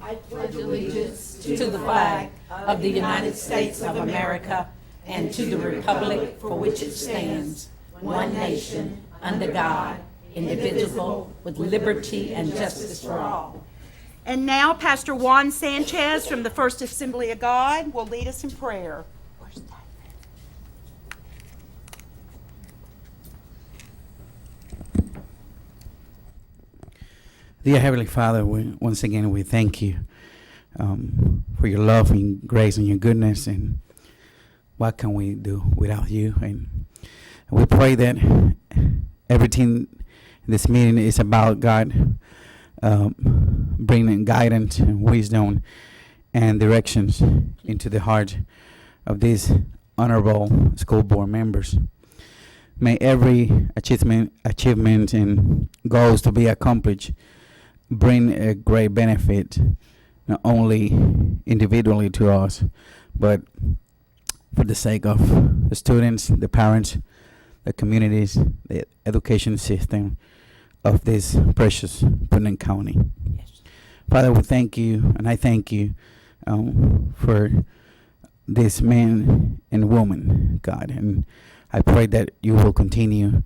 I pledge allegiance to the flag of the United States of America and to the republic for which it stands, one nation, under God, indivisible, with liberty and justice for all. And now Pastor Juan Sanchez from the First Assembly of God will lead us in prayer. Dear Heavenly Father, once again we thank you for your love and grace and your goodness, and what can we do without you? And we pray that everything in this meeting is about God bringing guidance and wisdom and directions into the heart of these honorable school board members. May every achievement and goals to be accomplished bring a great benefit, not only individually to us, but for the sake of the students, the parents, the communities, the education system of this precious Putnam County. Yes. Father, we thank you, and I thank you for this man and woman, God, and I pray that you will continue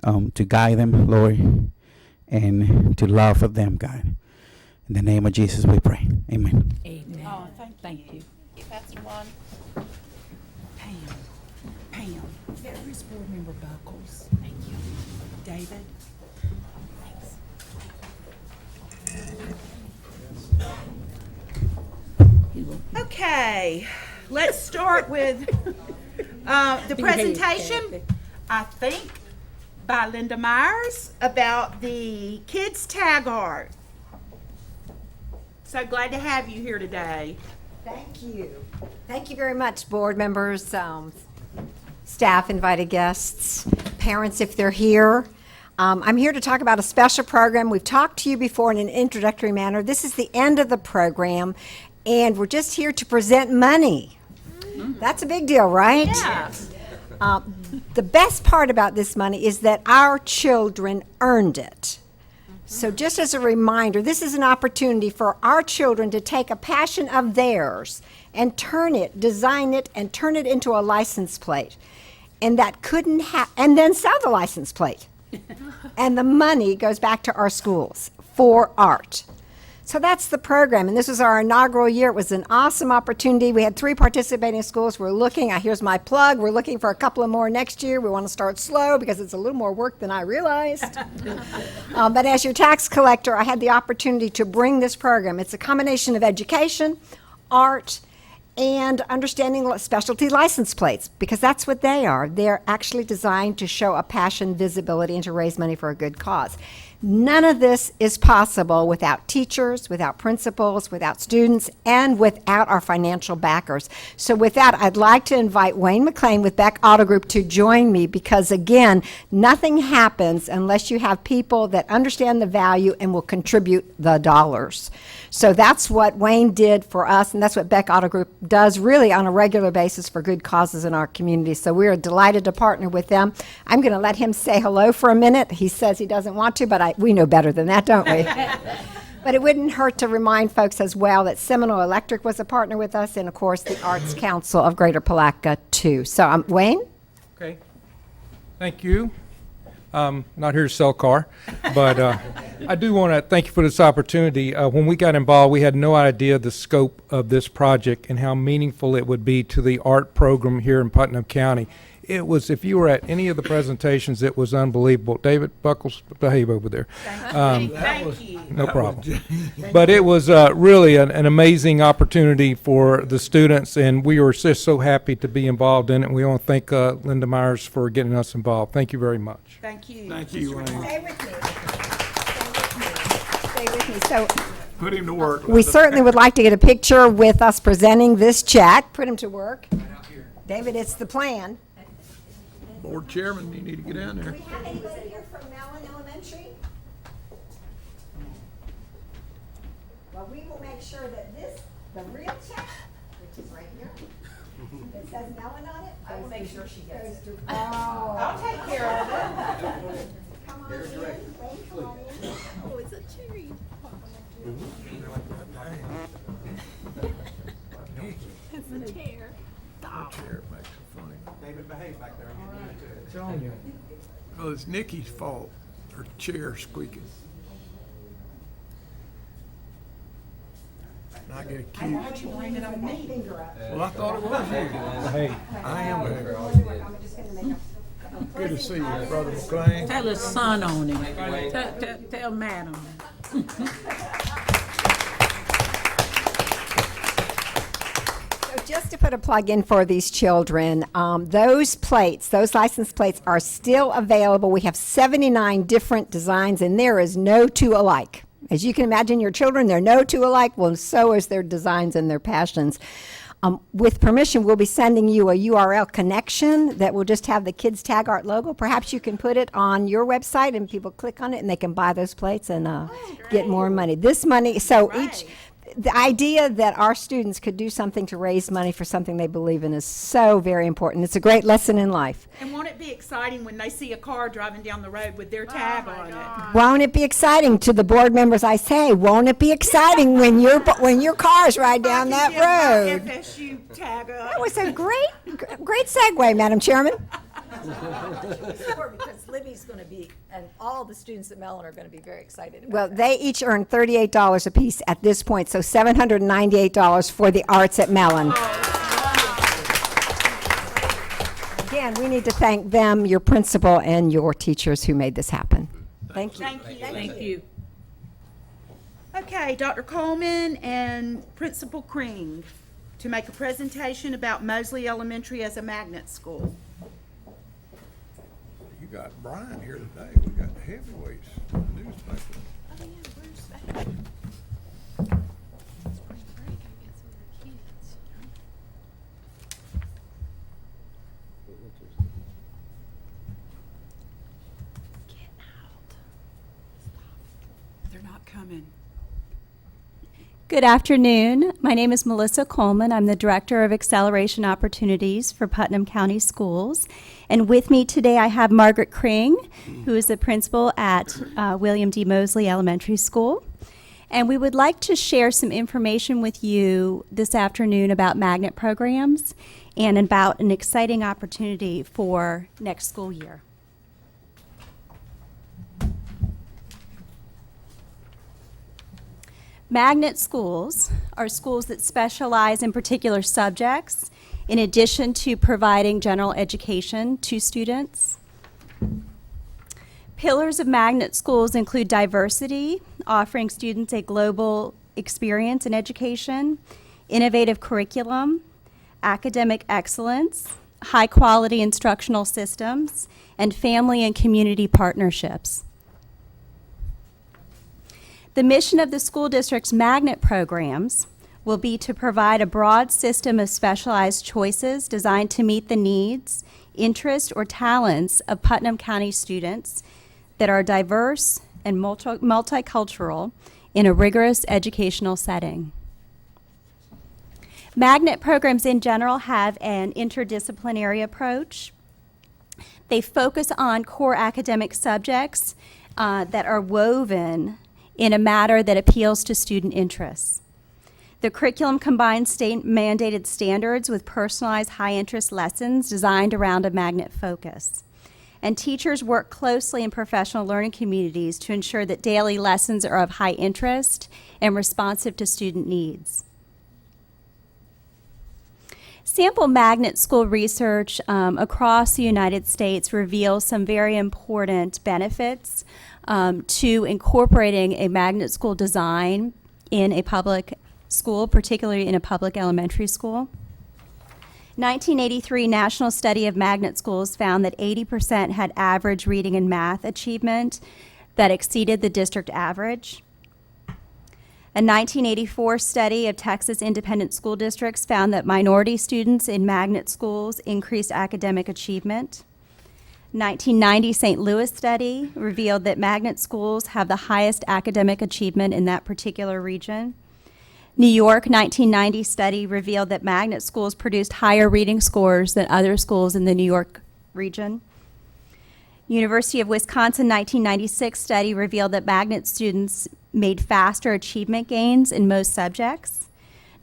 to guide them, Lord, and to love for them, God. In the name of Jesus we pray. Amen. Amen. Oh, Thank you. Pastor Juan. Pam. Where's Board Member Buckles? Thank you. David. Okay, let's start with the presentation, I think, by Linda Myers about the kids' tag art. So glad to have you here today. Thank you. Thank you very much, board members, staff, invited guests, parents if they're here. I'm here to talk about a special program. We've talked to you before in an introductory manner. This is the end of the program, and we're just here to present money. That's a big deal, right? Yeah. The best part about this money is that our children earned it. So just as a reminder, this is an opportunity for our children to take a passion of theirs and design it, and turn it into a license plate. And that and then sell the license plate. And the money goes back to our schools for art. So that's the program, and this was our inaugural year. It was an awesome opportunity. We had 3 participating schools. We're looking, here's my plug, we're looking for a couple of more next year. We want to start slow because it's a little more work than I realized. But as your tax collector, I had the opportunity to bring this program. It's a combination of education, art, and understanding specialty license plates, because that's what they are. They're actually designed to show a passion, visibility, and to raise money for a good cause. None of this is possible without teachers, without principals, without students, and without our financial backers. So with that, I'd like to invite Wayne McLean with Beck Auto Group to join me, because again, nothing happens unless you have people that understand the value and will contribute the dollars. So that's what Wayne did for us, and that's what Beck Auto Group does really on a regular basis for good causes in our community. So we are delighted to partner with them. I'm going to let him say hello for a minute. He says he doesn't want to, but we know better than that, don't we? But it wouldn't hurt to remind folks as well that Seminole Electric was a partner with us, and of course the Arts Council of Greater Palatka too. So Wayne? Okay, thank you. Not here to sell a car, but I do want to thank you for this opportunity. When we got involved, we had no idea the scope of this project and how meaningful it would be to the art program here in Putnam County. It was, if you were at any of the presentations, it was unbelievable. David Buckles, behave over there. Thank you. No problem. But it was really an amazing opportunity for the students, and we were just so happy to be involved in it. And we want to thank Linda Myers for getting us involved. Thank you very much. Thank you. Thank you, Wayne. Stay with me. Stay with me. So Put him to work. we certainly would like to get a picture with us presenting this check. Put him to work. David, it's the plan. Board chairman, you need to get down there. Do we have anybody here from Mellon Elementary? Well, we will make sure that the real check, which is right here, that says Mellon on it. I will make sure she gets it. Oh. I'll take care of it. Come on in. Wayne, come on in. Oh, it's a cherry. Telling you. Well, it's Nikki's fault. Her chair's squeaking. And I get accused. you blame it on me. Well, I thought it was you. Hey, I am there. Good to see you, Brother McLean. Tell his son on him. Tell madam. So just to put a plug in for these children, those plates, those license plates are still available. We have 79 different designs, and there is no two alike. As you can imagine, your children, they're no two alike. Well, so is their designs and their passions. With permission, we'll be sending you a URL connection that will just have the Kids Tag Art logo. Perhaps you can put it on your website and people click on it and they can buy those plates and get more money. This money, so the idea that our students could do something to raise money for something they believe in is so very important. It's a great lesson in life. And won't it be exciting when they see a car driving down the road with their tag on it? Won't it be exciting to the board members? I say, won't it be exciting when your cars ride down that road? FSU tag up. That was a great segue, Madam Chairman. Because Libby's going to be, and all the students at Mellon are going to be very excited about Well, they each earn $38 apiece at this point, so $798 for the arts at Mellon. Again, we need to thank them, your principal, and your teachers who made this happen. Thank you. Thank you. Thank you. Okay, Dr. Coleman and Principal Kring to make a presentation about Mosley Elementary as a magnet school. You got Brian here today. We got the heavyweights, newspaper. They're not coming. Good afternoon. My name is Melissa Coleman. I'm the Director of Acceleration Opportunities for Putnam County Schools. And with me today I have Margaret Kring, who is the principal at William D. Mosley Elementary School. And we would like to share some information with you this afternoon about magnet programs and about an exciting opportunity for next school year. Magnet schools are schools that specialize in particular subjects in addition to providing general education to students. Pillars of magnet schools include diversity, offering students a global experience in education, innovative curriculum, academic excellence, high-quality instructional systems, and family and community partnerships. The mission of the school district's magnet programs will be to provide a broad system of specialized choices designed to meet the needs, interests, or talents of Putnam County students that are diverse and multicultural in a rigorous educational setting. Magnet programs in general have an interdisciplinary approach. They focus on core academic subjects that are woven in a manner that appeals to student interests. The curriculum combines state-mandated standards with personalized high-interest lessons designed around a magnet focus. And teachers work closely in professional learning communities to ensure that daily lessons are of high interest and responsive to student needs. Sample magnet school research across the United States reveals some very important benefits to incorporating a magnet school design in a public school, particularly in a public elementary school. 1983 National Study of Magnet Schools found that 80% had average reading and math achievement that exceeded the district average. A 1984 study of Texas independent school districts found that minority students in magnet schools increased academic achievement. 1990 St. Louis study revealed that magnet schools have the highest academic achievement in that particular region. New York 1990 study revealed that magnet schools produced higher reading scores than other schools in the New York region. University of Wisconsin 1996 study revealed that magnet students made faster achievement gains in most subjects.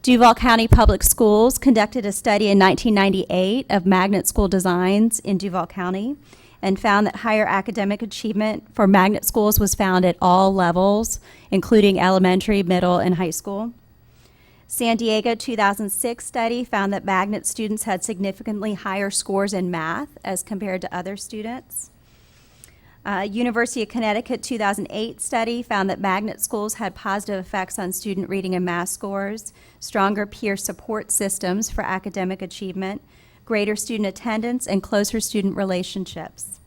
Duval County Public Schools conducted a study in 1998 of magnet school designs in Duval County and found that higher academic achievement for magnet schools was found at all levels, including elementary, middle, and high school. San Diego 2006 study found that magnet students had significantly higher scores in math as compared to other students. University of Connecticut 2008 study found that magnet schools had positive effects on student reading and math scores, stronger peer support systems for academic achievement, greater student attendance, and closer student relationships.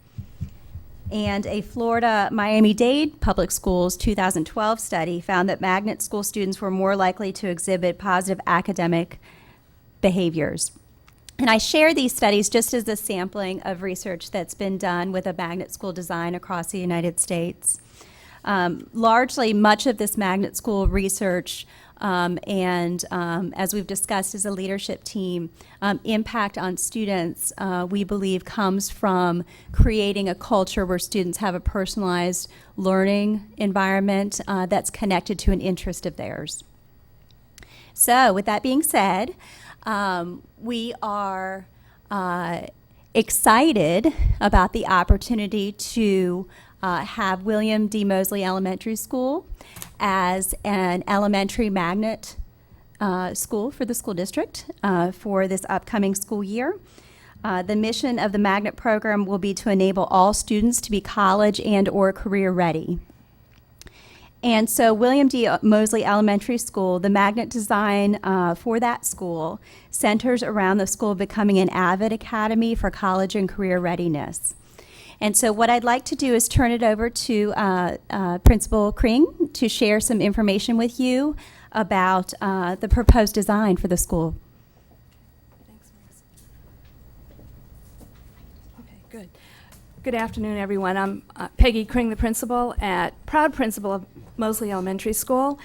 And a Florida Miami-Dade Public Schools 2012 study found that magnet school students were more likely to exhibit positive academic behaviors. And I share these studies just as a sampling of research that's been done with a magnet school design across the United States. Largely, much of this magnet school research as we've discussed as a leadership team, impact on students, we believe, comes from creating a culture where students have a personalized learning environment that's connected to an interest of theirs. So, with that being said, we are excited about the opportunity to have William D. Moseley Elementary School as an elementary magnet school for the school district for this upcoming school year. The mission of the magnet program will be to enable all students to be college and or career ready. And so William D. Moseley Elementary School, the magnet design for that school centers around the school becoming an avid academy for college and career readiness. And so what I'd like to do is turn it over to Principal Kring to share some information with you about the proposed design for the school. Thanks, Maris. Okay, good. Good afternoon, everyone. I'm Peggy Kring, the proud principal of Moseley Elementary School,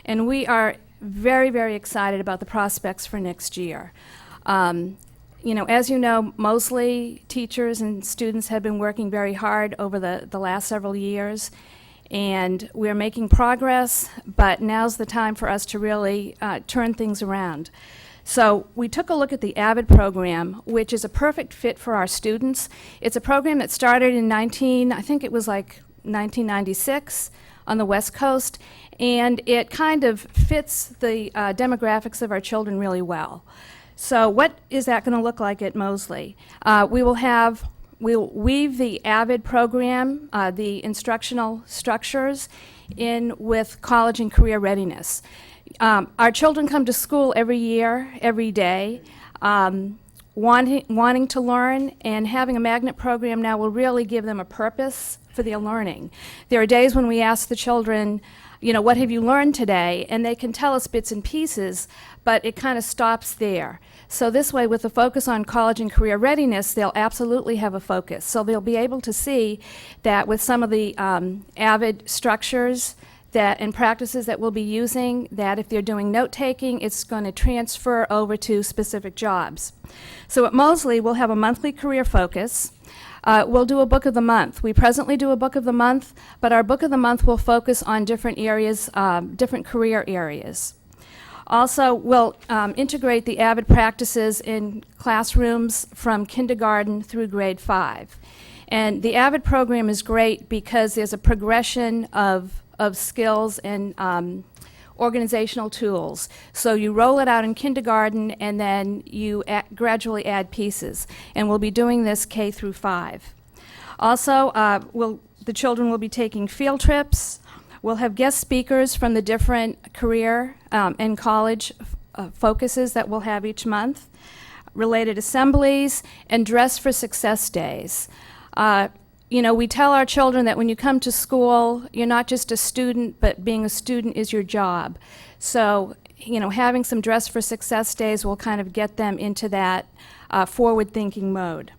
and we are very, very excited about the prospects for next year. As you know, Moseley teachers and students have been working very hard over the last several years, and we're making progress, but now's the time for us to really turn things around. So we took a look at the AVID program, which is a perfect fit for our students. It's a program that started in 1996 on the West Coast, and it kind of fits the demographics of our children really well. So what is that going to look like at Moseley? We'll weave the AVID program, the instructional structures, in with college and career readiness. Our children come to school every year, every day, wanting to learn, and having a magnet program now will really give them a purpose for their learning. There are days when we ask the children, what have you learned today? And they can tell us bits and pieces, but it kind of stops there. So this way, with the focus on college and career readiness, they'll absolutely have a focus. So they'll be able to see that with some of the AVID structures and practices that we'll be using, that if they're doing note-taking, it's going to transfer over to specific jobs. So at Moseley, we'll have a monthly career focus. We'll do a book of the month. We presently do a book of the month, but our book of the month will focus on different areas, different career areas. Also, we'll integrate the AVID practices in classrooms from kindergarten through grade 5. And the AVID program is great because there's a progression of skills and organizational tools. So you roll it out in kindergarten, and then you gradually add pieces. And we'll be doing this K through 5. Also, the children will be taking field trips. We'll have guest speakers from the different career and college focuses that we'll have each month, related assemblies, and Dress for Success days. We tell our children that when you come to school, you're not just a student, but being a student is your job. So, having some Dress for Success days will kind of get them into that forward-thinking mode.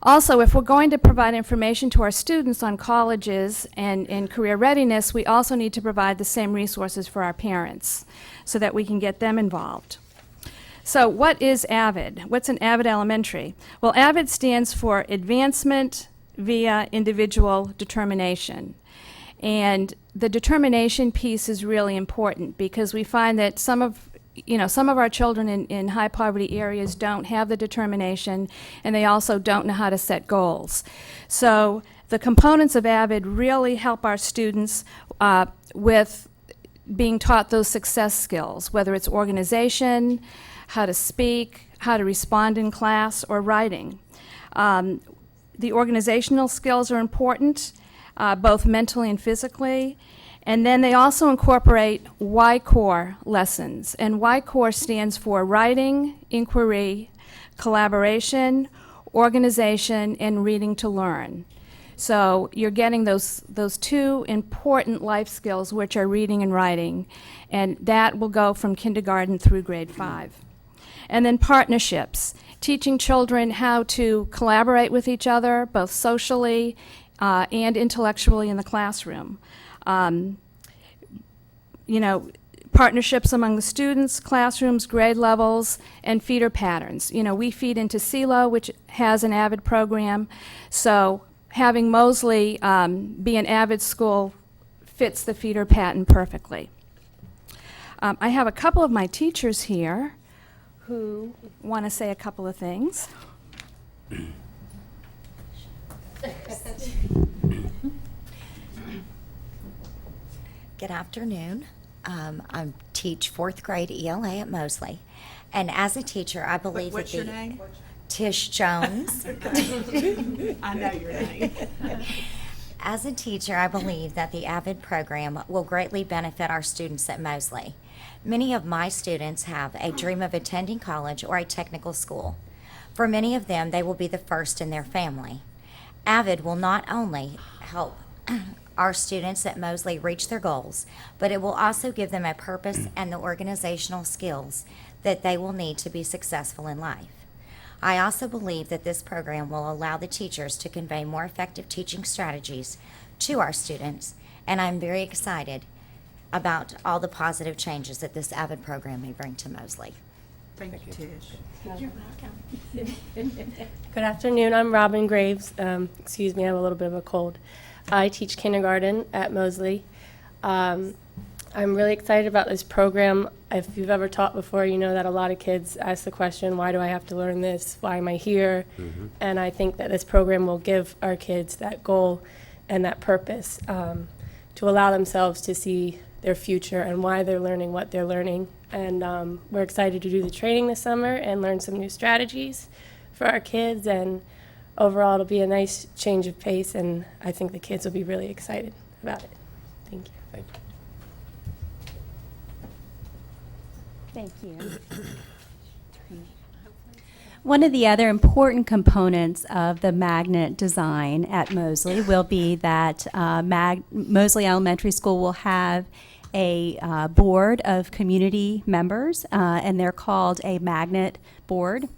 Also, if we're going to provide information to our students on colleges and career readiness, we also need to provide the same resources for our parents so that we can get them involved. So what is AVID? What's an AVID elementary? Well, AVID stands for Advancement via Individual Determination. And the determination piece is really important because we find that some of some of our children in high poverty areas don't have the determination, and they also don't know how to set goals. So the components of AVID really help our students with being taught those success skills, whether it's organization, how to speak, how to respond in class, or writing. The organizational skills are important, both mentally and physically. And then they also incorporate Y-Core lessons. And Y-Core stands for writing, inquiry, collaboration, organization, and reading to learn. So you're getting those two important life skills, which are reading and writing. And that will go from kindergarten through grade 5. And then partnerships, teaching children how to collaborate with each other, both socially and intellectually in the classroom. Partnerships among the students, classrooms, grade levels, and feeder patterns. We feed into CELO, which has an AVID program, so having Mosley be an AVID school fits the feeder pattern perfectly. I have a couple of my teachers here who want to say a couple of things. Good afternoon. I teach 4th grade ELA at Mosley. And as a teacher, I believe What's that your name? Tish Jones. I know your name. As a teacher, I believe that the AVID program will greatly benefit our students at Mosley. Many of my students have a dream of attending college or a technical school. For many of them, they will be the first in their family. AVID will not only help our students at Mosley reach their goals, but it will also give them a purpose and the organizational skills that they will need to be successful in life. I also believe that this program will allow the teachers to convey more effective teaching strategies to our students, and I'm very excited about all the positive changes that this AVID program may bring to Mosley. Thank you, Tish. Good afternoon. I'm Robin Graves. Excuse me, I have a little bit of a cold. I teach kindergarten at Mosley. I'm really excited about this program. If you've ever taught before, you know that a lot of kids ask the question, why do I have to learn this? Why am I here? And I think that this program will give our kids that goal and that purpose to allow themselves to see their future and why they're learning what they're learning. And we're excited to do the training this summer and learn some new strategies for our kids. And overall, it'll be a nice change of pace, and I think the kids will be really excited about it. Thank you. Thank you. Thank you. One of the other important components of the magnet design at Mosley will be that Mosley Elementary School will have a board of community members, and they're called a magnet board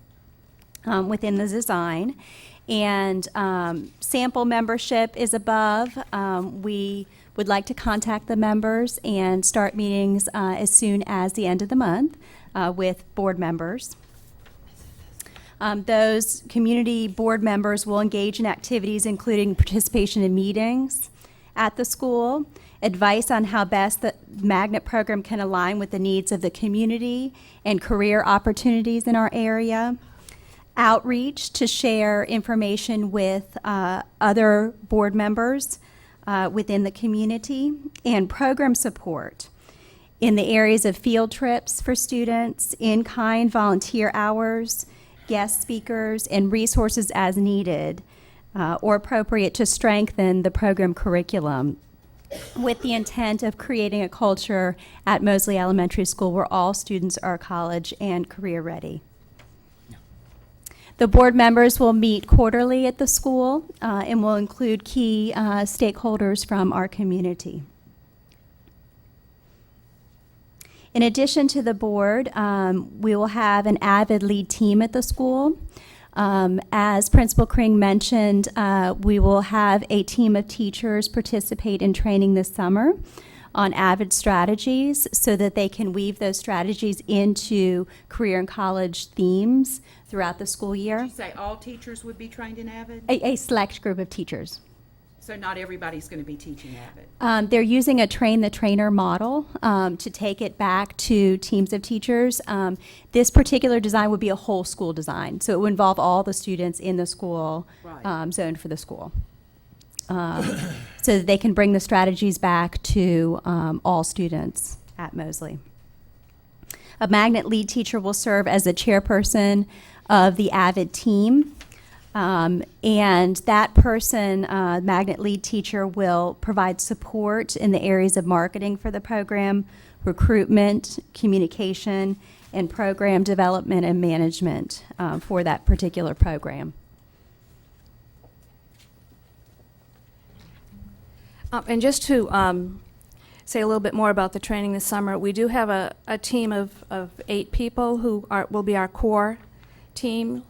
within the design. And sample membership is above. We would like to contact the members and start meetings as soon as the end of the month with board members. Those community board members will engage in activities including participation in meetings at the school, advice on how best the magnet program can align with the needs of the community and career opportunities in our area, outreach to share information with other board members within the community, and program support in the areas of field trips for students, in-kind volunteer hours, guest speakers, and resources as needed or appropriate to strengthen the program curriculum, with the intent of creating a culture at Mosley Elementary School where all students are college and career ready. The board members will meet quarterly at the school and will include key stakeholders from our community. In addition to the board, we will have an AVID lead team at the school. As Principal Kring mentioned, we will have a team of teachers participate in training this summer on AVID strategies so that they can weave those strategies into career and college themes throughout the school year. Did you say all teachers would be trained in AVID? A select group of teachers. So not everybody's going to be teaching Avid. They're using a train-the-trainer model to take it back to teams of teachers. This particular design would be a whole school design, so it would involve all the students in the school, Right. zoned for the school. So that they can bring the strategies back to all students at Mosley. A magnet lead teacher will serve as the chairperson of the Avid team. And that person, magnet lead teacher, will provide support in the areas of marketing for the program, recruitment, communication, and program development and management for that particular program. And just to say a little bit more about the training this summer, we do have a team of 8 people who will be our core team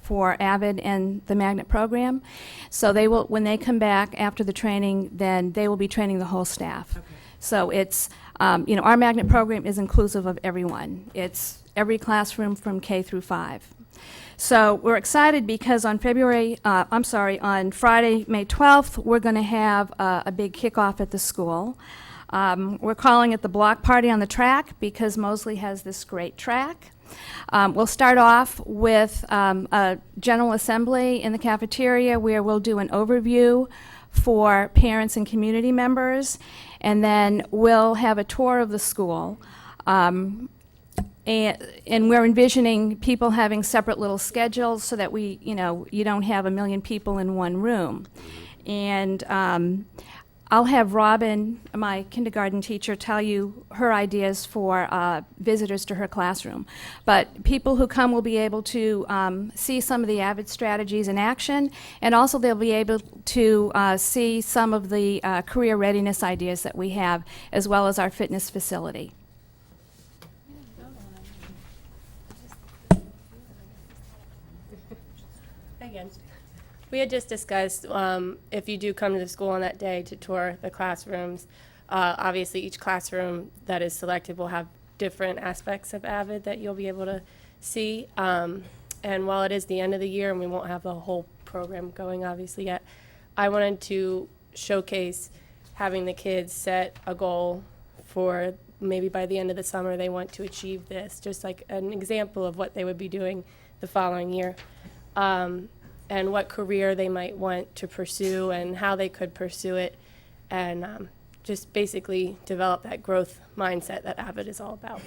for AVID and the magnet program. So they will, when they come back after the training, then they will be training the whole staff. Okay. So it's, our magnet program is inclusive of everyone. It's every classroom from K through 5. So we're excited because on Friday, May 12th, we're going to have a big kickoff at the school. We're calling it the block party on the track because Mosley has this great track. We'll start off with a general assembly in the cafeteria where we'll do an overview for parents and community members, and then we'll have a tour of the school. And we're envisioning people having separate little schedules so that you don't have a million people in one room. And I'll have Robin, my kindergarten teacher, tell you her ideas for visitors to her classroom. But people who come will be able to see some of the AVID strategies in action, and also they'll be able to see some of the career readiness ideas that we have, as well as our fitness facility. Again, we had just discussed if you do come to the school on that day to tour the classrooms, obviously each classroom that is selected will have different aspects of AVID that you'll be able to see. And while it is the end of the year and we won't have the whole program going obviously yet, I wanted to showcase having the kids set a goal for maybe by the end of the summer they want to achieve this, just like an example of what they would be doing the following year. And what career they might want to pursue and how they could pursue it, and just basically develop that growth mindset that AVID is all about.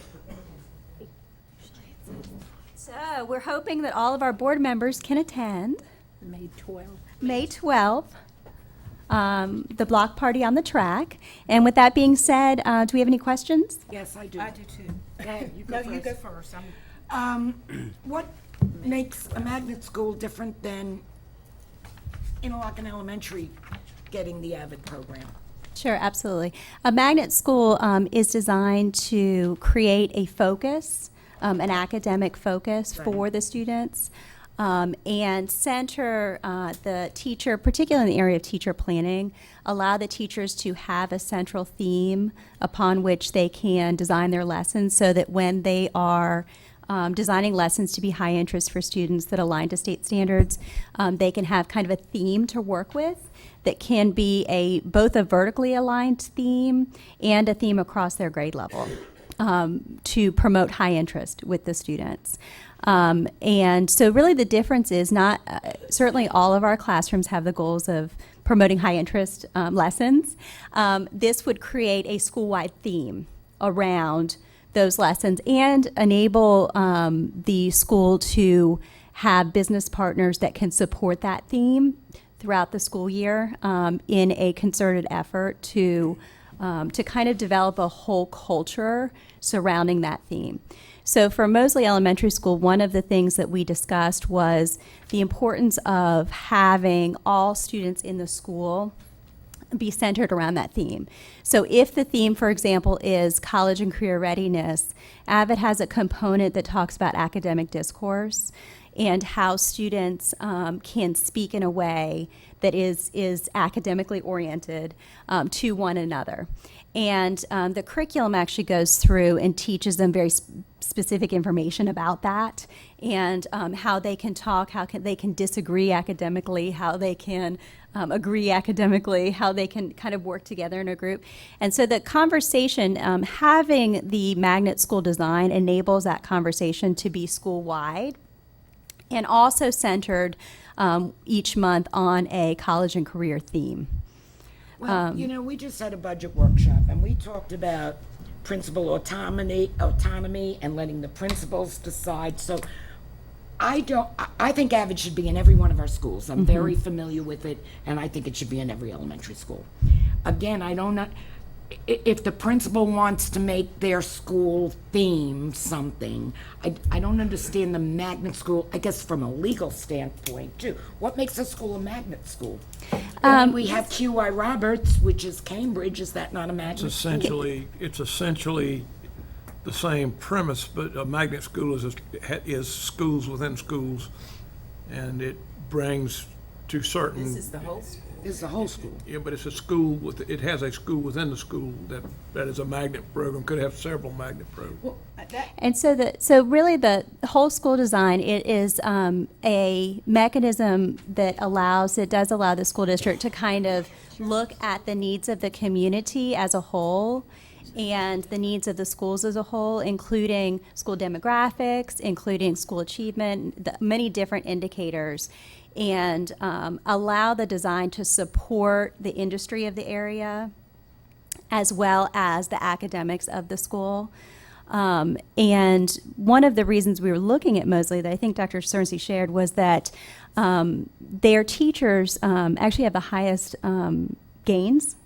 So we're hoping that all of our board members can attend May 12th. May 12th, the block party on the track. And with that being said, do we have any questions? Yes, I do. I do too. Go ahead, you No, go you go first. first. What makes a magnet school different than Interlochen Elementary getting the AVID program? Sure, absolutely. A magnet school is designed to create a focus, an academic focus for the students, and center the teacher, particularly in the area of teacher planning, allow the teachers to have a central theme upon which they can design their lessons so that when they are designing lessons to be high interest for students that align to state standards, they can have kind of a theme to work with that can be both a vertically aligned theme and a theme across their grade level to promote high interest with the students. And so really the difference is not, certainly all of our classrooms have the goals of promoting high interest lessons. This would create a school-wide theme around those lessons and enable the school to have business partners that can support that theme throughout the school year in a concerted effort to kind of develop a whole culture surrounding that theme. So for Mosley Elementary School, one of the things that we discussed was the importance of having all students in the school be centered around that theme. So if the theme, for example, is college and career readiness, AVID has a component that talks about academic discourse and how students can speak in a way that is academically oriented to one another. And the curriculum actually goes through and teaches them very specific information about that, and how they can talk, they can disagree academically, how they can agree academically, how they can kind of work together in a group. And so the conversation, having the magnet school design enables that conversation to be school-wide and also centered each month on a college and career theme. Well, we just had a budget workshop, and we talked about principal autonomy and letting the principals decide. So I think AVID should be in every one of our schools. I'm very familiar with it, and I think it should be in every elementary school. Again, I don't know if the principal wants to make their school theme something. I don't understand the magnet school, I guess from a legal standpoint too. What makes a school a magnet school? We have QI Roberts, which is Cambridge. Is that not a magnet school? It's essentially the same premise, but a magnet school is schools within schools, and it brings to certain. This is the whole school. This is the whole school. Yeah, but it's a school it has a school within the school that is a magnet program. Could have several magnet programs. And so really the whole school design, it is a mechanism that does allow the school district to kind of look at the needs of the community as a whole and the needs of the schools as a whole, including school demographics, including school achievement, many different indicators, and allow the design to support the industry of the area as well as the academics of the school. And one of the reasons we were looking at Mosley that I think Dr. Cerncy shared was that their teachers actually have the highest gains,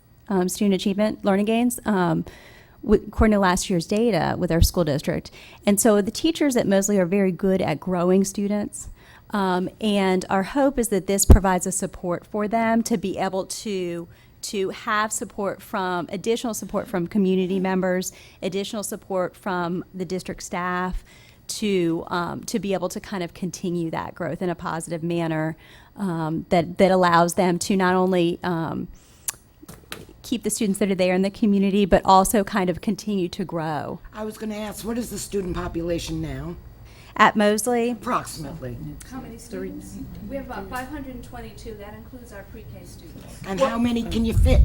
student achievement, learning gains, according to last year's data with our school district. And so the teachers at Mosley are very good at growing students. And our hope is that this provides a support for them to be able to have additional support from community members, additional support from the district staff to be able to kind of continue that growth in a positive manner that allows them to not only keep the students that are there in the community, but also kind of continue to grow. I was going to ask, what is the student population now? At Mosley, Approximately. How many students? We have about 522. That includes our pre-K students. And how many can you fit?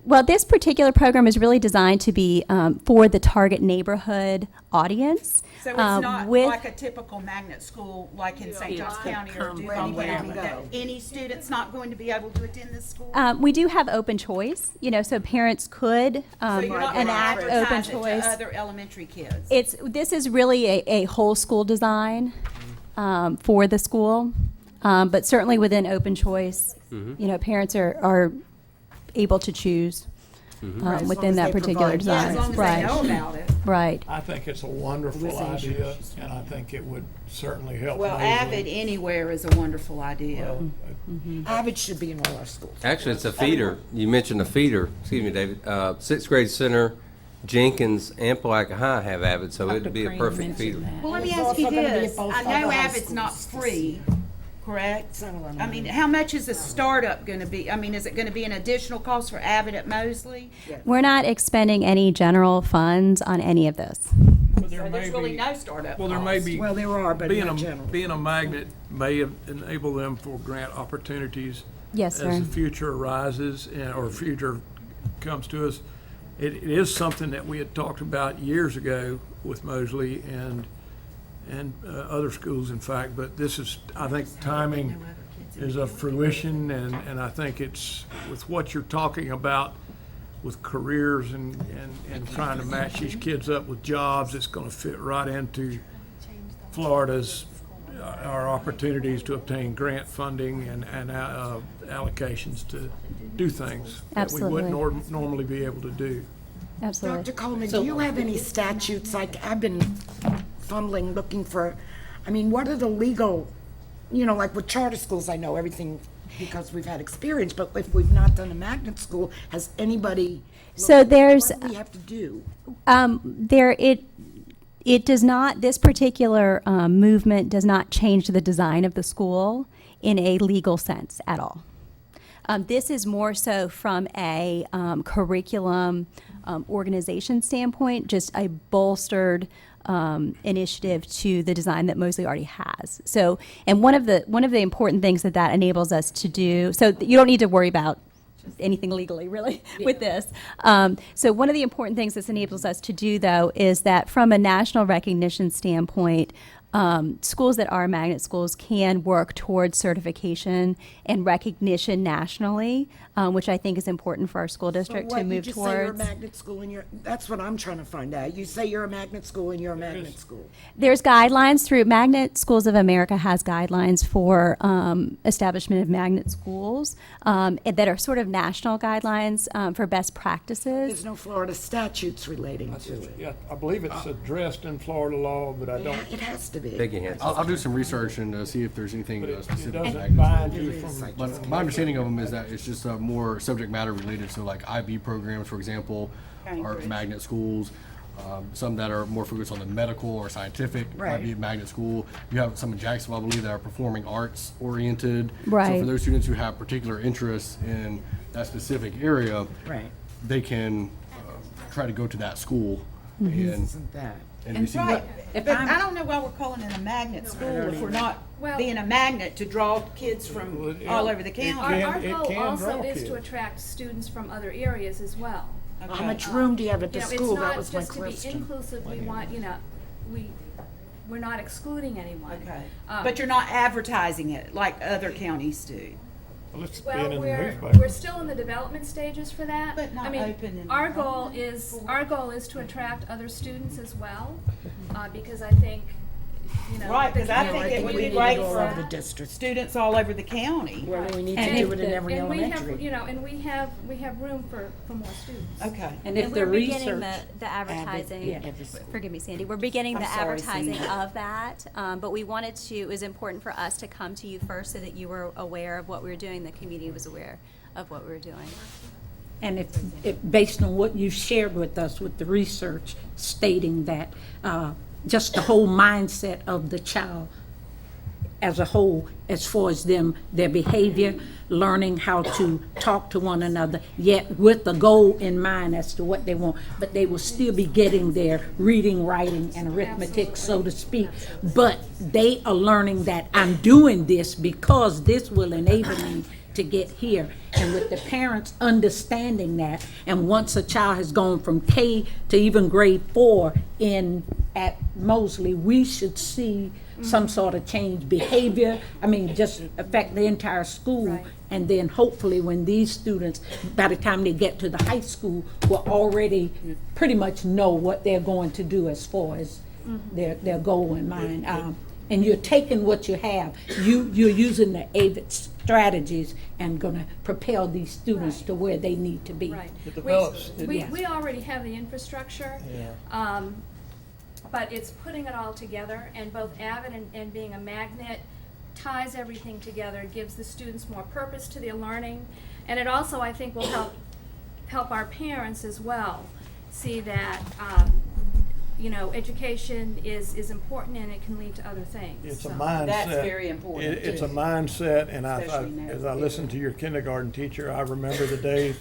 well, this particular program is really designed to be for the target neighborhood audience. So it's not with- like a typical magnet school like in St. Johns County or Duval County, that any student's not going to be able to attend this school? We do have open choice, so parents could So you're not going to enact open advertise it choice. to other elementary kids? This is really a whole school design for the school, but certainly within open choice, parents are able to choose within that particular design. As long as they know about it. Right. I think it's a wonderful idea, and I think it would certainly help. Well, Mosley. Avid anywhere is a wonderful idea. Avid should be in all our schools. Actually, it's a feeder. You mentioned a feeder. Excuse me, David. Sixth grade center, Jenkins, and Palaca High have Avid, so it'd be a perfect feeder. Well, let me It's ask you also gonna be at this. both I other know high Avid's not schools. free, correct? I mean, how much is a startup going to be? I mean, is it going to be an additional cost for Avid at Mosley? We're not expending any general funds on any of this. But there So may there's really be- no startup Well, there may cost. be. Well, there are, but being not a general. Being a magnet may enable them for grant opportunities. Yes, sir. As the future arises or future comes to us. It is something that we had talked about years ago with Mosley and other schools, in fact. But this is, I think, timing is of fruition, and I think it's with what you're talking about with careers and trying to match these kids up with jobs, it's going to fit right into Florida's our opportunities to obtain grant funding and allocations to do things that we wouldn't normally be able to do. Absolutely. Dr. Coleman, do you have any statutes, like I've been fumbling, looking for, what are the legal, like with charter schools, I know everything because we've had experience, but if we've not done a magnet school, has anybody? So there's, What do we have to do? it does not, this particular movement does not change the design of the school in a legal sense at all. This is more so from a curriculum organization standpoint, just a bolstered initiative to the design that Mosley already has. So, and one of the important things that enables us to do, so you don't need to worry about anything legally really with this. So one of the important things this enables us to do, though, is that from a national recognition standpoint, schools that are magnet schools can work towards certification and recognition nationally, which I think is important for our school district to move You just say you're a towards. magnet school and that's what I'm trying to find out. You say you're a magnet school and you're a magnet school. There's guidelines through Magnet Schools of America has guidelines for establishment of magnet schools that are sort of national guidelines for best practices. There's no Florida statutes relating to it. Yeah, I believe it's addressed in Florida law, but I don't, It has to be. Take your hands. I'll do some research and see if there's anything but it specific. to doesn't magnet bind you schools. from. But my understanding of them is that it's just more subject matter related. So like IB programs, for example, are magnet schools. Some that are more focused on the medical or scientific might be a magnet school. You have some in Jacksonville, I believe, that are performing arts oriented. So Right. for those students who have particular interests in that specific area, Right. they can try to go to that school Isn't that? and And receive. right, but I don't know why we're calling it a magnet school if we're not being a magnet to draw kids from all over the county. Our it goal can also draw is kids. to attract students from other areas as well. How much room do you have at the You know, school? That it's was not my just to be question. inclusive, we want, we're not excluding anyone. Okay, Um, but you're not advertising it like other counties do. Well, it's Well, been in the we're newspaper. still in the development stages for that. But not I mean, open in our the goal is to attract other students as well, because I think, Right, because I think it would be great all over the for district. students all over the county. Well, we need And to if do it in every and we have, elementary. and we have room for more students. Okay. And And if the we're beginning research, the advertising, yeah, every school. forgive me, Sandy, we're beginning the I'm sorry, advertising Sandy. of that, but we wanted to, it was important for us to come to you first so that you were aware of what we were doing, the community was aware of what we were doing. and if based on what you've shared with us with the research stating that just the whole mindset of the child as a whole, as far as their behavior, learning how to talk to one another, yet with the goal in mind as to what they want, but they will still be getting their reading, writing, and arithmetic, so to speak. But they are learning that I'm doing this because this will enable me to get here. And with the parents understanding that, and once a child has gone from K to even grade 4 at Mosley, we should see some sort of change behavior. I mean, just affect the entire school. Right. And then hopefully when these students, by the time they get to the high school, will already pretty much know what they're going to do as far as their goal in mind. And you're taking what you have, you're using the AVID strategies and gonna propel these students to where they need to be. Right. It develops. We already have the infrastructure. But it's putting it all together, and both Avid and being a magnet ties everything together, gives the students more purpose to their learning, and it also, I think, will help our parents as well see that, education is important and it can lead to other things. It's a So- mindset. That's very important, It's a too. mindset, and Especially now. as I listened to your kindergarten teacher, I remember the days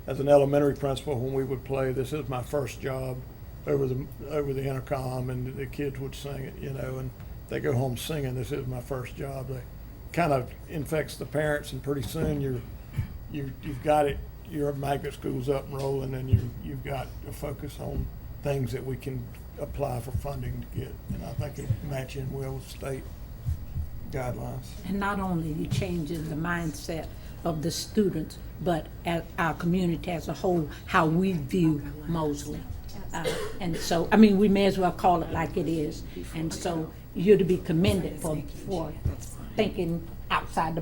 as an elementary principal when we would play "This Is My First Job" over the intercom, and the kids would sing it, and they go home singing "This Is My First Job." They kind of infects the parents, and pretty soon you've got it. Your magnet school's up and rolling, and you've got to focus on things that we can apply for funding to get, and I think it match in well with state guidelines. And not only you changing the mindset of the students, but as our community as a whole, how we view Mosley. And so, I mean, we may as well call it like it is. And so you're to be commended for thinking outside the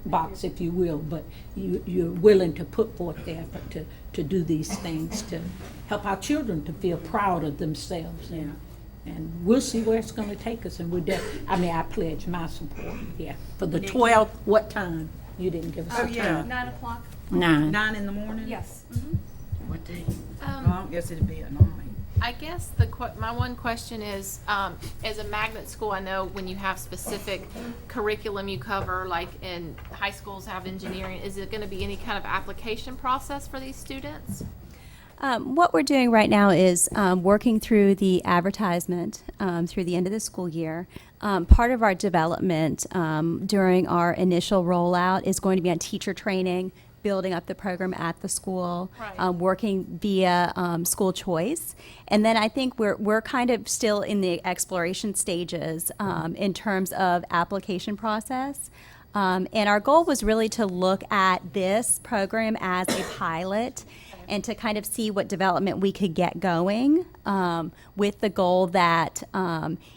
box, if you will, but you're willing to put forth the effort to do these things, to help our children to feel proud of themselves. And we'll see where it's gonna take us, and I pledge my support, For the 12th, what time? You didn't give us a time. 9 o'clock? 9. 9 in the morning? Yes. What day? Well, I guess it'd be at 9. I guess my one question is, as a magnet school, I know when you have specific curriculum you cover, like in high schools have engineering, is it going to be any kind of application process for these students? What we're doing right now is working through the advertisement through the end of the school year. Part of our development during our initial rollout is going to be on teacher training, building up the program at the school, Right. working via school choice. And then I think we're kind of still in the exploration stages in terms of application process. And our goal was really to look at this program as a pilot and to kind of see what development we could get going with the goal that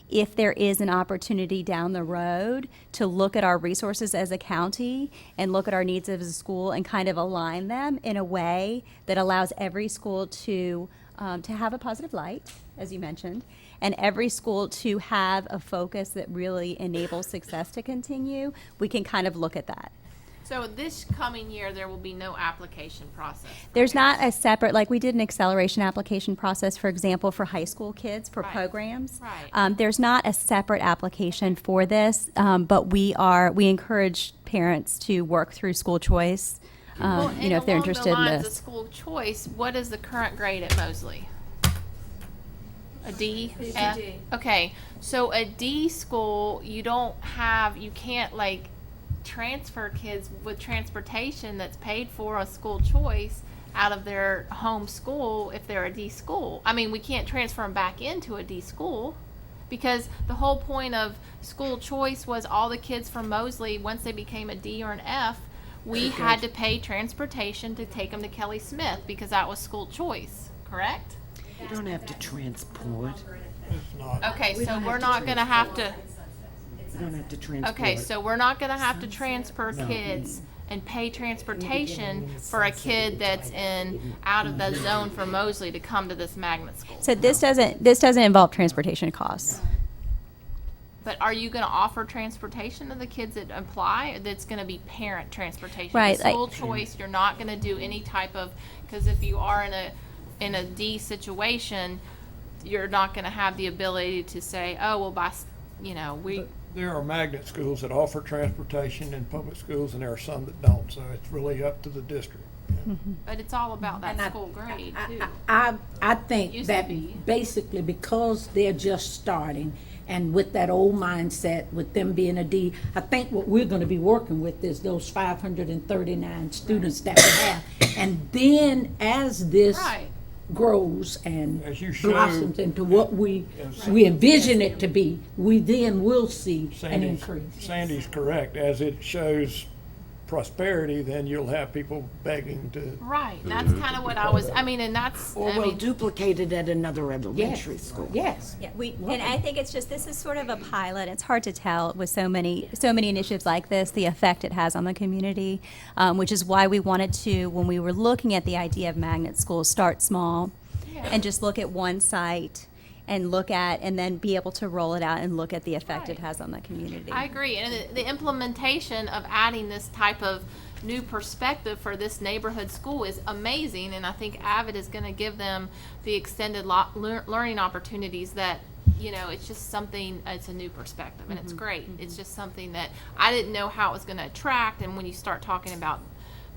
if there is an opportunity down the road to look at our resources as a county and look at our needs as a school and kind of align them in a way that allows every school to have a positive light, as you mentioned, and every school to have a focus that really enables success to continue, we can kind of look at that. So this coming year, there will be no application process. There's not a separate, like we did an acceleration application process, for example, for high school kids for Right. programs. Right. There's not a separate application for this, but we encourage parents to work through school choice, Well, you know, if they're interested in along the lines of this. school choice, what is the current grade at Mosley? A D? It's a F? D. Okay, so a D school, you can't like transfer kids with transportation that's paid for a school choice out of their home school if they're a D school. I mean, we can't transfer them back into a D school because the whole point of school choice was all the kids from Mosley, once they became a D or an F, we had to pay transportation to take them to Kelly Smith because that was school choice, correct? You don't have to transport. It's not. Okay, so we're not gonna have to, You don't have to transport. okay, so we're not gonna have to transfer kids and pay transportation for a kid that's out of the zone for Mosley to come to this magnet school. So this doesn't involve transportation costs. But are you gonna offer transportation to the kids that apply, or that's gonna be parent transportation? Right, The like- School choice, you're not gonna do any type of, because if you are in a D situation, you're not gonna have the ability to say, oh, well, There are magnet schools that offer transportation in public schools, and there are some that don't, so it's really up to the district. but it's all about that And I- school grade too. I think Used to that be. basically because they're just starting and with that old mindset, with them being a D, I think what we're gonna be working with is those 539 students that we have. And then as this Right. grows and As you showed- blossoms into what we Yes. envision it to be, we then will see an Sandy's- increase. Sandy's correct. As it shows prosperity, then you'll have people begging to. Right, that's kind of what and that's, Or we'll duplicate it at another elementary school. Yes. Yeah, and I think it's just, this is sort of a pilot. It's hard to tell with so many initiatives like this, the effect it has on the community, which is why we wanted to, when we were looking at the idea of magnet schools, start small and just look at one site and then be able to roll it out and look at the effect it has on the community. I agree, and the implementation of adding this type of new perspective for this neighborhood school is amazing, and I think Avid is gonna give them the extended learning opportunities that, it's just something, it's a new perspective, and it's great. It's just something that I didn't know how it was gonna attract, and when you start talking about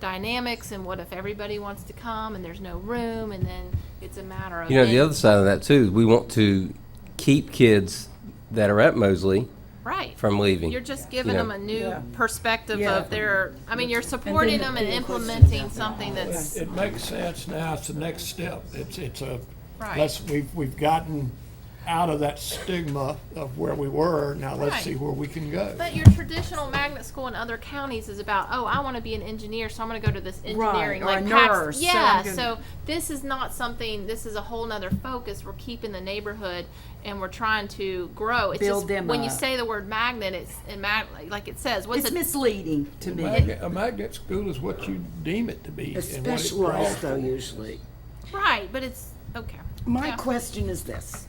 dynamics and what if everybody wants to come and there's no room, and then it's a matter of. The other side of that too is we want to keep kids that are at Mosley Right. from leaving. You're just giving You know. them a new perspective Yeah. of you're supporting them and implementing something that's. It makes sense now. It's the next step. Right. We've gotten out of that stigma of where we were. Now let's Right. see where we can go. But your traditional magnet school in other counties is about, I want to be an engineer, so I'm going to go to this engineering, Right, or like a Pax- nurse, so Yeah, I'm gonna- so this is not something. This is a whole nother focus. We're keeping the neighborhood, and we're trying to grow. It's Build just them when you up. say the word magnet, like it says. What's It's it? misleading to me. A magnet school is what you deem it to be. A and what it specialized though, calls for. usually. Right, but it's okay. My Yeah. question is this.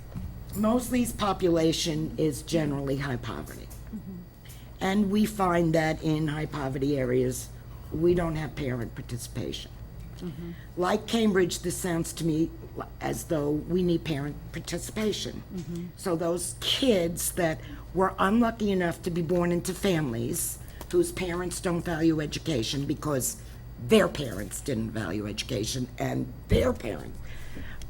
Mosley's population is generally high poverty. And we find that in high poverty areas, we don't have parent participation. Like Cambridge, this sounds to me as though we need parent participation. So those kids that were unlucky enough to be born into families whose parents don't value education because their parents didn't value education and their parents,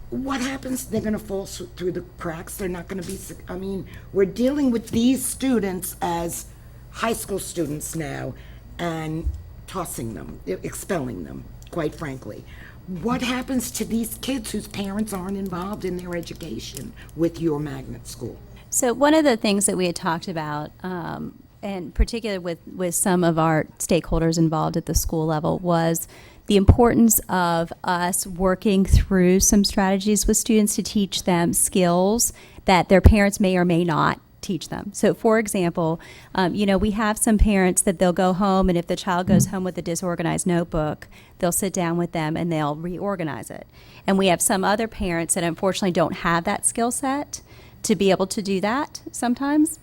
what happens? They're going to fall through the cracks. They're not going to be, I mean, we're dealing with these students as high school students now and tossing them, expelling them, quite frankly. What happens to these kids whose parents aren't involved in their education with your magnet school? So one of the things that we had talked about, and particularly with some of our stakeholders involved at the school level, was the importance of us working through some strategies with students to teach them skills that their parents may or may not teach them. So for example, we have some parents that they'll go home, and if the child goes home with a disorganized notebook, they'll sit down with them and they'll reorganize it. And we have some other parents that unfortunately don't have that skill set to be able to do that sometimes.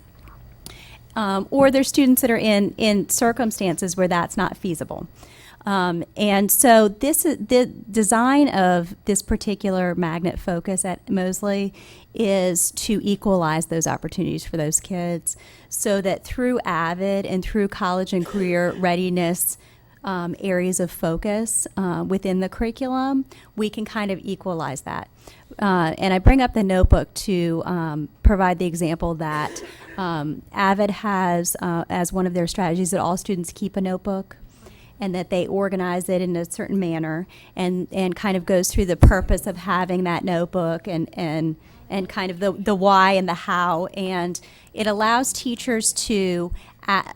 Or there's students that are in circumstances where that's not feasible. And so the design of this particular magnet focus at Mosley is to equalize those opportunities for those kids so that through AVID and through college and career readiness areas of focus within the curriculum, we can kind of equalize that. And I bring up the notebook to provide the example that AVID has as one of their strategies that all students keep a notebook, and that they organize it in a certain manner, and kind of goes through the purpose of having that notebook and kind of the why and the how. And it allows teachers to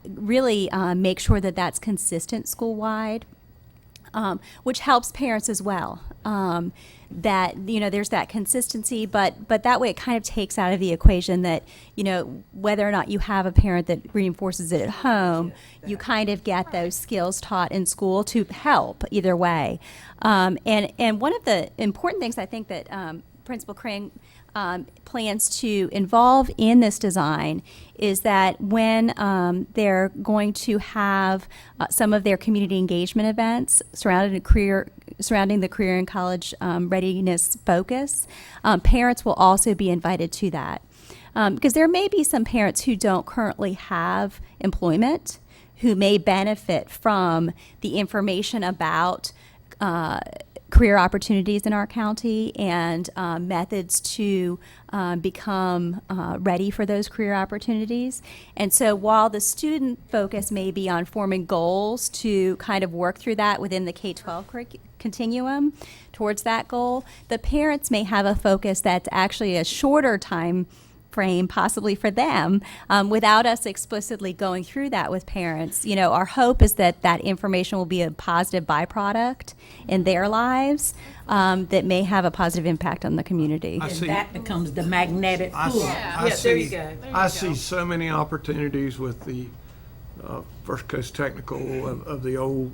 really make sure that that's consistent school-wide, which helps parents as well. That, there's that consistency, but that way it kind of takes out of the equation that, whether or not you have a parent that reinforces it at home, you kind of get those skills taught in school to help either way. And one of the important things I think that Principal Crane plans to involve in this design is that when they're going to have some of their community engagement events surrounding the career and college readiness focus, parents will also be invited to that. Because there may be some parents who don't currently have employment who may benefit from the information about career opportunities in our county and methods to become ready for those career opportunities. And so while the student focus may be on forming goals to kind of work through that within the K-12 continuum towards that goal, the parents may have a focus that's actually a shorter time frame possibly for them without us explicitly going through that with parents. Our hope is that that information will be a positive byproduct in their lives that may have a positive impact on the community. And that becomes the magnetic pool. I see so many opportunities with the First Coast Technical of the old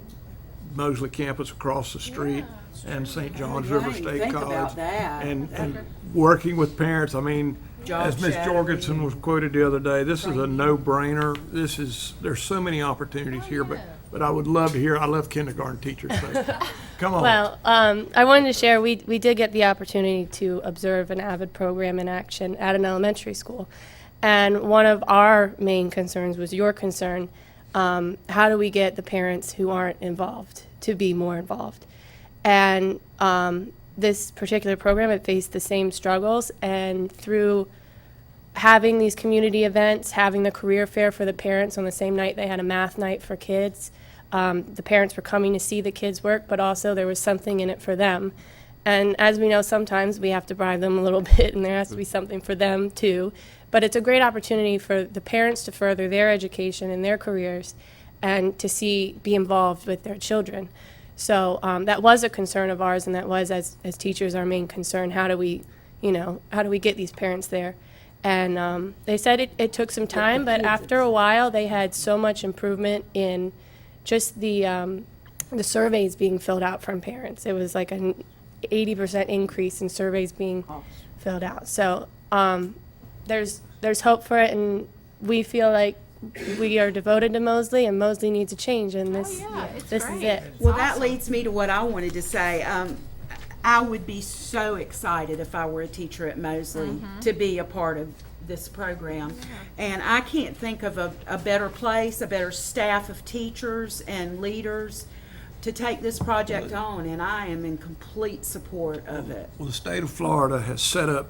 Mosley campus across the street and St. John's River State College. And working with parents. I mean, as Ms. Jorgensen was quoted the other day, this is a no-brainer. There's so many opportunities here, but I would love to hear. I love kindergarten teachers, so come on. Well, I wanted to share, we did get the opportunity to observe an AVID program in action at an elementary school. And one of our main concerns was your concern. How do we get the parents who aren't involved to be more involved? And this particular program, it faced the same struggles, and through having these community events, having the career fair for the parents on the same night they had a math night for kids, the parents were coming to see the kids work, but also there was something in it for them. And as we know, sometimes we have to bribe them a little bit, and there has to be something for them too. But it's a great opportunity for the parents to further their education and their careers and to be involved with their children. So that was a concern of ours, and that was, as teachers, our main concern. How do we get these parents there? And they said it took some time, but after a while, they had so much improvement in just the surveys being filled out from parents. It was like an 80% increase in surveys being filled out. So there's hope for it, and we feel like we are devoted to Mosley, and Mosley needs a change, and this is it. Well, that leads me to what I wanted to say. I would be so excited if I were a teacher at Mosley to be a part of this program. And I can't think of a better place, a better staff of teachers and leaders to take this project on, and I am in complete support of it. Well, the state of Florida has set up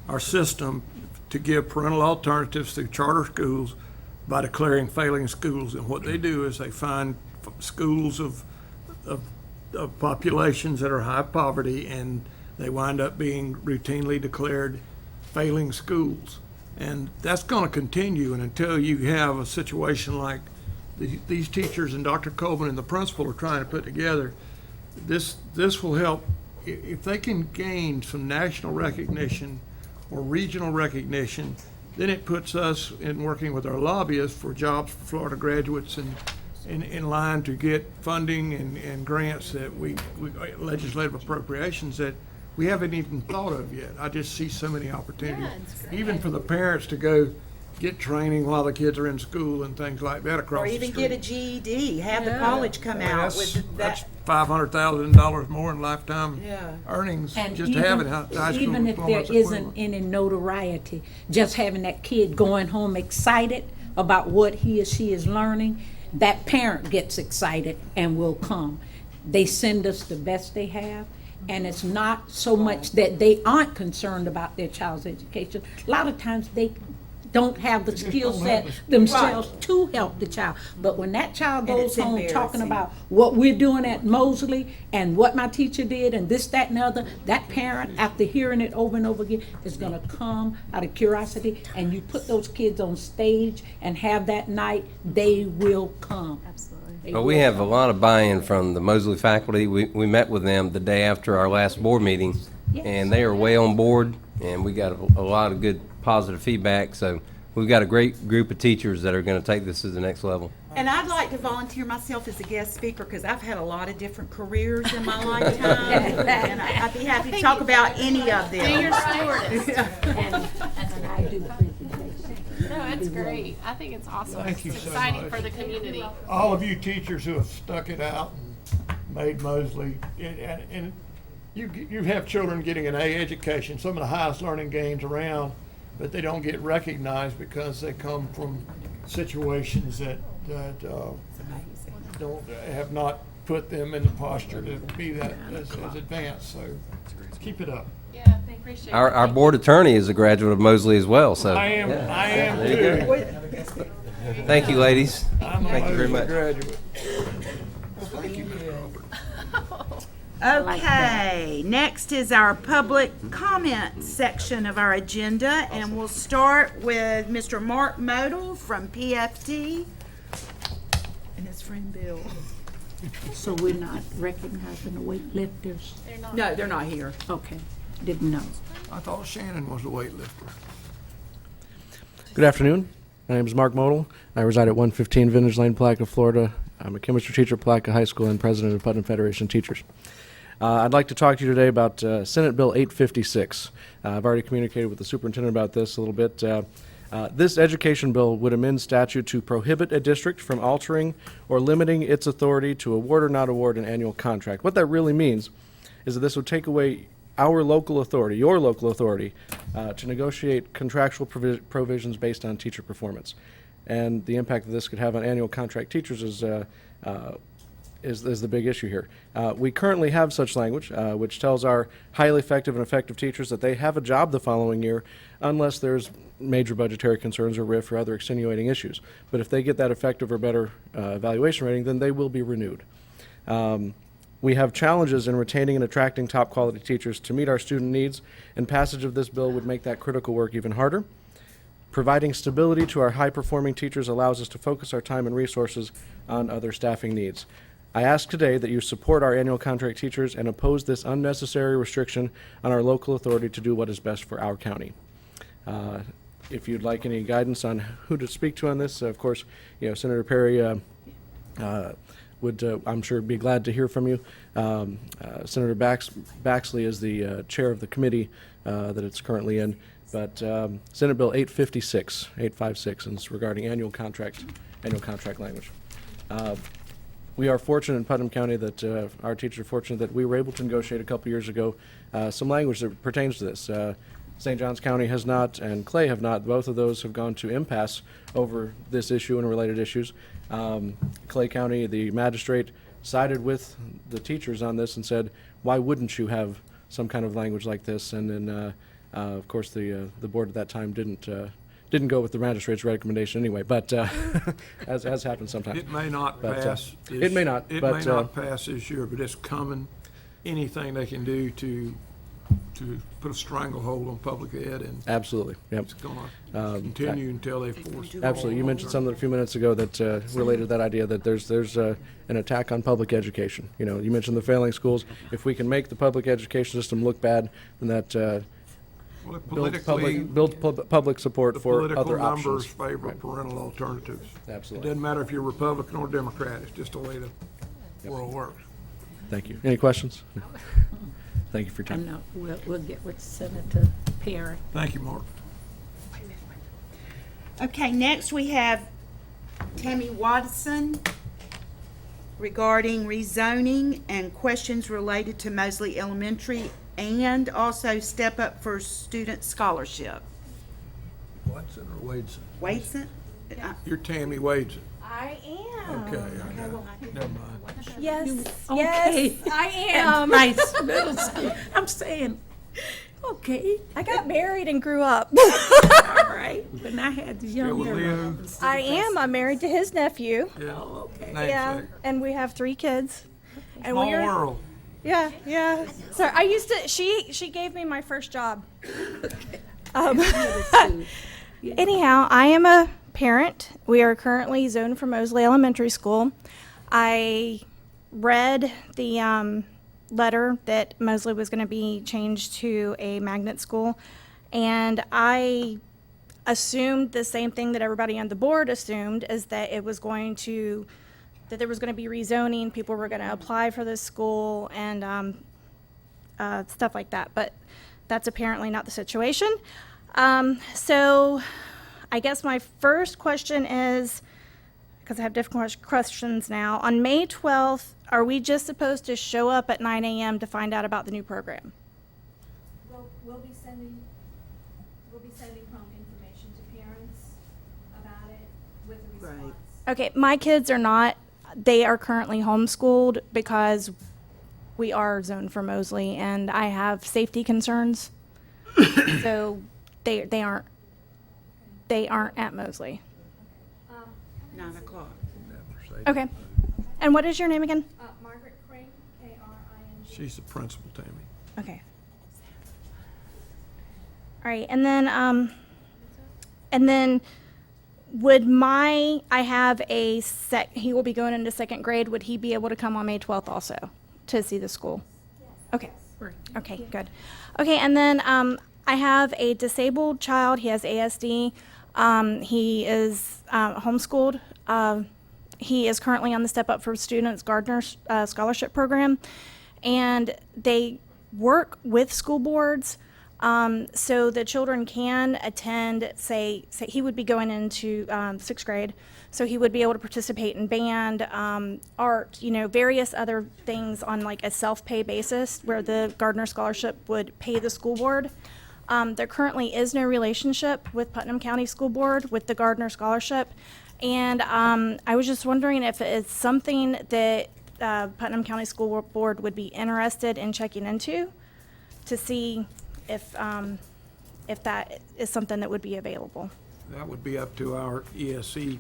our system to give parental alternatives to charter schools by declaring failing schools. And what they do is they find schools of populations that are high poverty, and they wind up being routinely declared failing schools. And that's going to continue, and until you have a situation like these teachers and Dr. Coleman and the principal are trying to put together, this will help. If they can gain some national recognition or regional recognition, then it puts us in working with our lobbyists for jobs for Florida graduates and in line to get funding and grants that legislative appropriations that we haven't even thought of yet. I just see so many opportunities, even for the parents to go get training while the kids are in school and things like that across Or the even street. get a GED, have the college come out with That's that. $500,000 more in lifetime Yeah. earnings, And just even, having high school even if there performance isn't equivalent. any notoriety, just having that kid going home excited about what he or she is learning, that parent gets excited and will come. They send us the best they have, and it's not so much that they aren't concerned about their child's education. A lot of times they don't have the skill set themselves to help the child. But when that child And goes it's home talking embarrassing. about what we're doing at Mosley and what my teacher did and this, that, and the other, that parent, after hearing it over and over again, is gonna come out of curiosity, and you put those kids on stage and have that night, they will come. Absolutely. Well, we have a lot of buy-in from the Mosley faculty. We met with them the day after our last board meeting, and they are way on board, and we got a lot of good positive feedback. So we've got a great group of teachers that are going to take this to the next level. And I'd like to volunteer myself as a guest speaker because I've had a lot of different careers in my lifetime. And I'd be happy to talk about any of them. Do your stewardess. And I do presentation. No, it's great. I think it's awesome. Thank you It's so exciting much. for the community. All of you teachers who have stuck it out and made Mosley, and you have children getting an A education, some of the highest learning gains around, but they don't get recognized because they come from situations that have not put them in the posture to be that as advanced. So keep it up. Yeah, I appreciate it. Our board attorney is a graduate of Mosley as well, so. I am There you too. Thank you, ladies. I'm a Thank you very Mosley much. graduate. Thank you, Ms. Crawford. Okay, next is our public comment section of our agenda, and we'll start with Mr. Mark Modell from PFT and his friend Bill. So we're not recognizing the weightlifters? No, they're not here. Okay, didn't know. I thought Shannon was a weightlifter. Good afternoon. My name is Mark Modell. I reside at 115 Vintage Lane, Palatka, Florida. I'm a chemistry teacher at Palatka High School and president of Putnam Federation of Teachers. I'd like to talk to you today about Senate Bill 856. I've already communicated with the superintendent about this a little bit. This education bill would amend statute to prohibit a district from altering or limiting its authority to award or not award an annual contract. What that really means is that this would take away our local authority, your local authority, to negotiate contractual provisions based on teacher performance. And the impact that this could have on annual contract teachers is the big issue here. We currently have such language, which tells our highly effective and effective teachers that they have a job the following year unless there's major budgetary concerns or RIF or other extenuating issues. But if they get that effective or better evaluation rating, then they will be renewed. We have challenges in retaining and attracting top quality teachers to meet our student needs, and passage of this bill would make that critical work even harder. Providing stability to our high-performing teachers allows us to focus our time and resources on other staffing needs. I ask today that you support our annual contract teachers and oppose this unnecessary restriction on our local authority to do what is best for our county. If you'd like any guidance on who to speak to on this, of course, Senator Perry would, I'm sure, be glad to hear from you. Senator Baxley is the chair of the committee that it's currently in. But Senate Bill 856, and it's regarding annual contract language. We are fortunate in Putnam County that our teachers are fortunate that we were able to negotiate a couple years ago some language that pertains to this. St. Johns County has not, and Clay have not. Both of those have gone to impasse over this issue and related issues. Clay County, the magistrate, sided with the teachers on this and said, why wouldn't you have some kind of language like this? And then, of course, the board at that time didn't go with the magistrate's recommendation anyway, but as happens sometimes. It may not But, pass. it may not, It but, may not pass this year, but it's coming. Anything they can do to put a stranglehold on public ed, and Absolutely, yep. it's going to continue until they force it. Absolutely. You mentioned something a few minutes ago that related to that idea that there's an attack on public education. You know, you mentioned the failing schools. If we can make the public education system look bad, then that Well, build public support the for political other numbers options. favor Right. parental alternatives. Absolutely. It doesn't matter if you're Republican or Democrat. It's just the way the world works. Thank you. Any questions? Thank you for your I time. know, we'll get with Senator Perry. Thank you, Mark. Okay, next we have Tammy Watson regarding rezoning and questions related to Mosley Elementary and also Step Up for Student Scholarship. Watson or Wadeson? Wadeson? You're Tammy Wadeson. I am. Okay, I got it. Never mind. Yes, Okay. yes, I am. Nice middle school. I'm saying, okay, I got married and grew up. all right. When I had the Still with younger. Leo? I am. I'm married to his nephew. Yeah. Oh, okay. Yeah, Namesake. and we have 3 kids. And Small we're world. yeah, yeah. So I used to. She gave me my first job. Anyhow, I am a parent. We are currently zoned for Mosley Elementary School. I read the letter that Mosley was going to be changed to a magnet school, and I assumed the same thing that everybody on the board assumed, is that it was going to, that there was going to be rezoning, people were going to apply for this school, and stuff like that. But that's apparently not the situation. So I guess my first question is, because I have different questions now, on May 12th, are we just supposed to show up at 9 a.m. to find out about the new program? We'll be sending home information to parents about it with a response. Okay, my kids are not, they are currently homeschooled because we are zoned for Mosley, and I have safety concerns. So they aren't at Mosley. 9 o'clock. Okay. And what is your name again? Margaret Crane, K-R-I-N-G. She's the principal, Tammy. Okay. All right, and then would I have he will be going into 2nd grade, would he be able to come on May 12th also to see the school? Okay. Okay, good. Okay, and then I have a disabled child. He has ASD. He is homeschooled. He is currently on the Step Up for Students Gardner Scholarship Program, and they work with school boards, so the children can attend, say he would be going into 6th grade, so he would be able to participate in band, art, various other things on like a self-pay basis where the Gardner Scholarship would pay the school board. There currently is no relationship with Putnam County School Board with the Gardner Scholarship. And I was just wondering if it's something that Putnam County School Board would be interested in checking into to see if that is something that would be available. That would be up to our ESC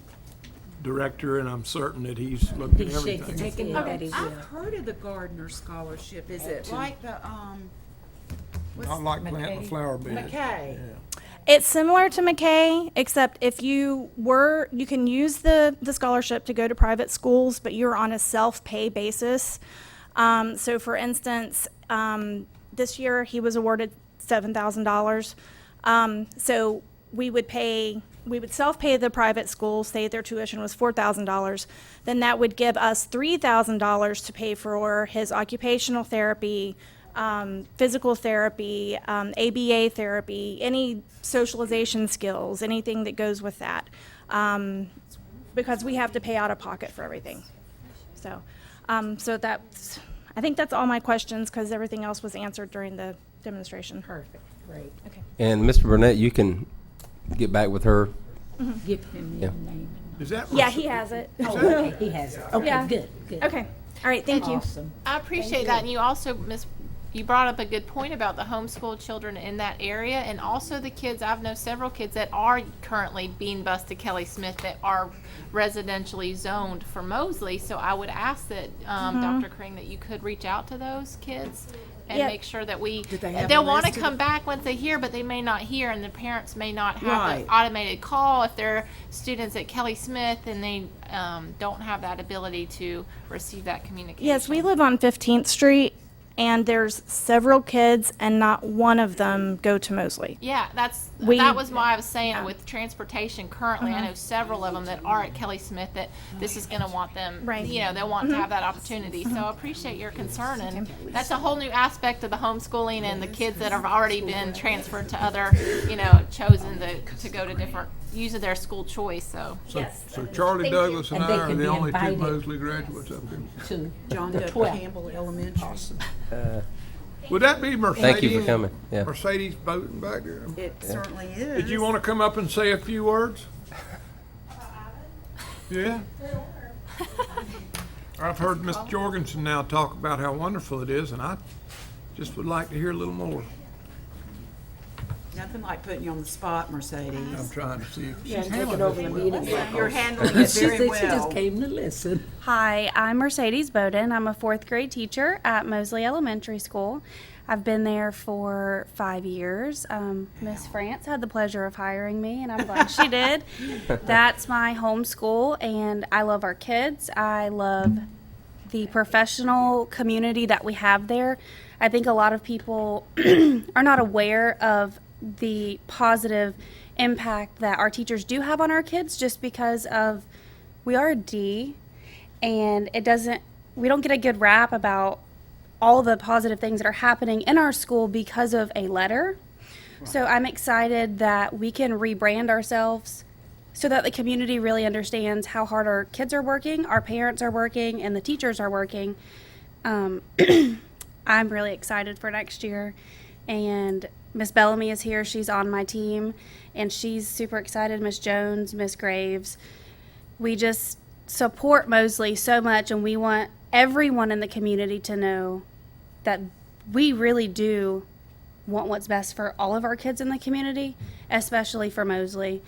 director, and I'm certain that he's looked at everything. I've heard of the Gardner Scholarship. Is it like the, Not like planting a flower bed. McKay? It's similar to McKay, except if you can use the scholarship to go to private schools, but you're on a self-pay basis. So for instance, this year he was awarded $7,000. So we would self-pay the private school, say their tuition was $4,000, then that would give us $3,000 to pay for his occupational therapy, physical therapy, ABA therapy, any socialization skills, anything that goes with that, because we have to pay out of pocket for everything. So, I think that's all my questions, because everything else was answered during the demonstration. Perfect, great. Okay. And Mr. Burnett, you can get back with her. Give him your name. Is that? Yeah, he has it. Oh, okay, he has it. Okay, Yeah. good, good. Okay. All right, thank you. Awesome. I appreciate that, and you also, you brought up a good point about the homeschool children in that area, and also the kids. I've known several kids that are currently being bused to Kelly Smith that are residentially zoned for Mosley. So I would ask that, Dr. Crane, that you could reach out to those kids and Yeah. make sure that they have they'll a want to list of come back once they hear, but they may not hear, and the parents may not have Right. the automated call if they're students at Kelly Smith and they don't have that ability to receive that communication. Yes, we live on 15th Street, and there's several kids, and not one of them go to Mosley. Yeah, that was why I was saying with transportation currently, I know several of them that are at Kelly Smith that this is going to want them, Right. they'll want to have that opportunity. So I appreciate your concern, and that's a whole new aspect of the homeschooling and the kids that have already been transferred to other, chosen to go to different, using their school choice, so. So Charlie Douglas and And they I are can the be only two invited. Mosley graduates up here. To John the W. 12th. Campbell Elementary. Would that be Mercedes? Thank you for coming. Yeah. Mercedes voting back there. It certainly is. Did you want to come up and say a few words? Yeah? I've heard Mr. Jorgensen now talk about how wonderful it is, and I just would like to hear a little more. Nothing like putting you on the spot, Mercedes. I'm trying to see if Yeah, she's take it handling over this the well. meeting. You're handling it She very said she just well. came to listen. Hi, I'm Mercedes Bowden. I'm a fourth grade teacher at Mosley Elementary School. I've been there for 5 years. Miss France had the pleasure of hiring me, and I'm glad she did. That's my home school, and I love our kids. I love the professional community that we have there. I think a lot of people are not aware of the positive impact that our teachers do have on our kids, just because of we are a D, and we don't get a good rap about all the positive things that are happening in our school because of a letter. So I'm excited that we can rebrand ourselves so that the community really understands how hard our kids are working, our parents are working, and the teachers are working. I'm really excited for next year, and Miss Bellamy is here. She's on my team, and she's super excited. Miss Jones, Miss Graves. We just support Mosley so much, and we want everyone in the community to know that we really do want what's best for all of our kids in the community, especially for Mosley,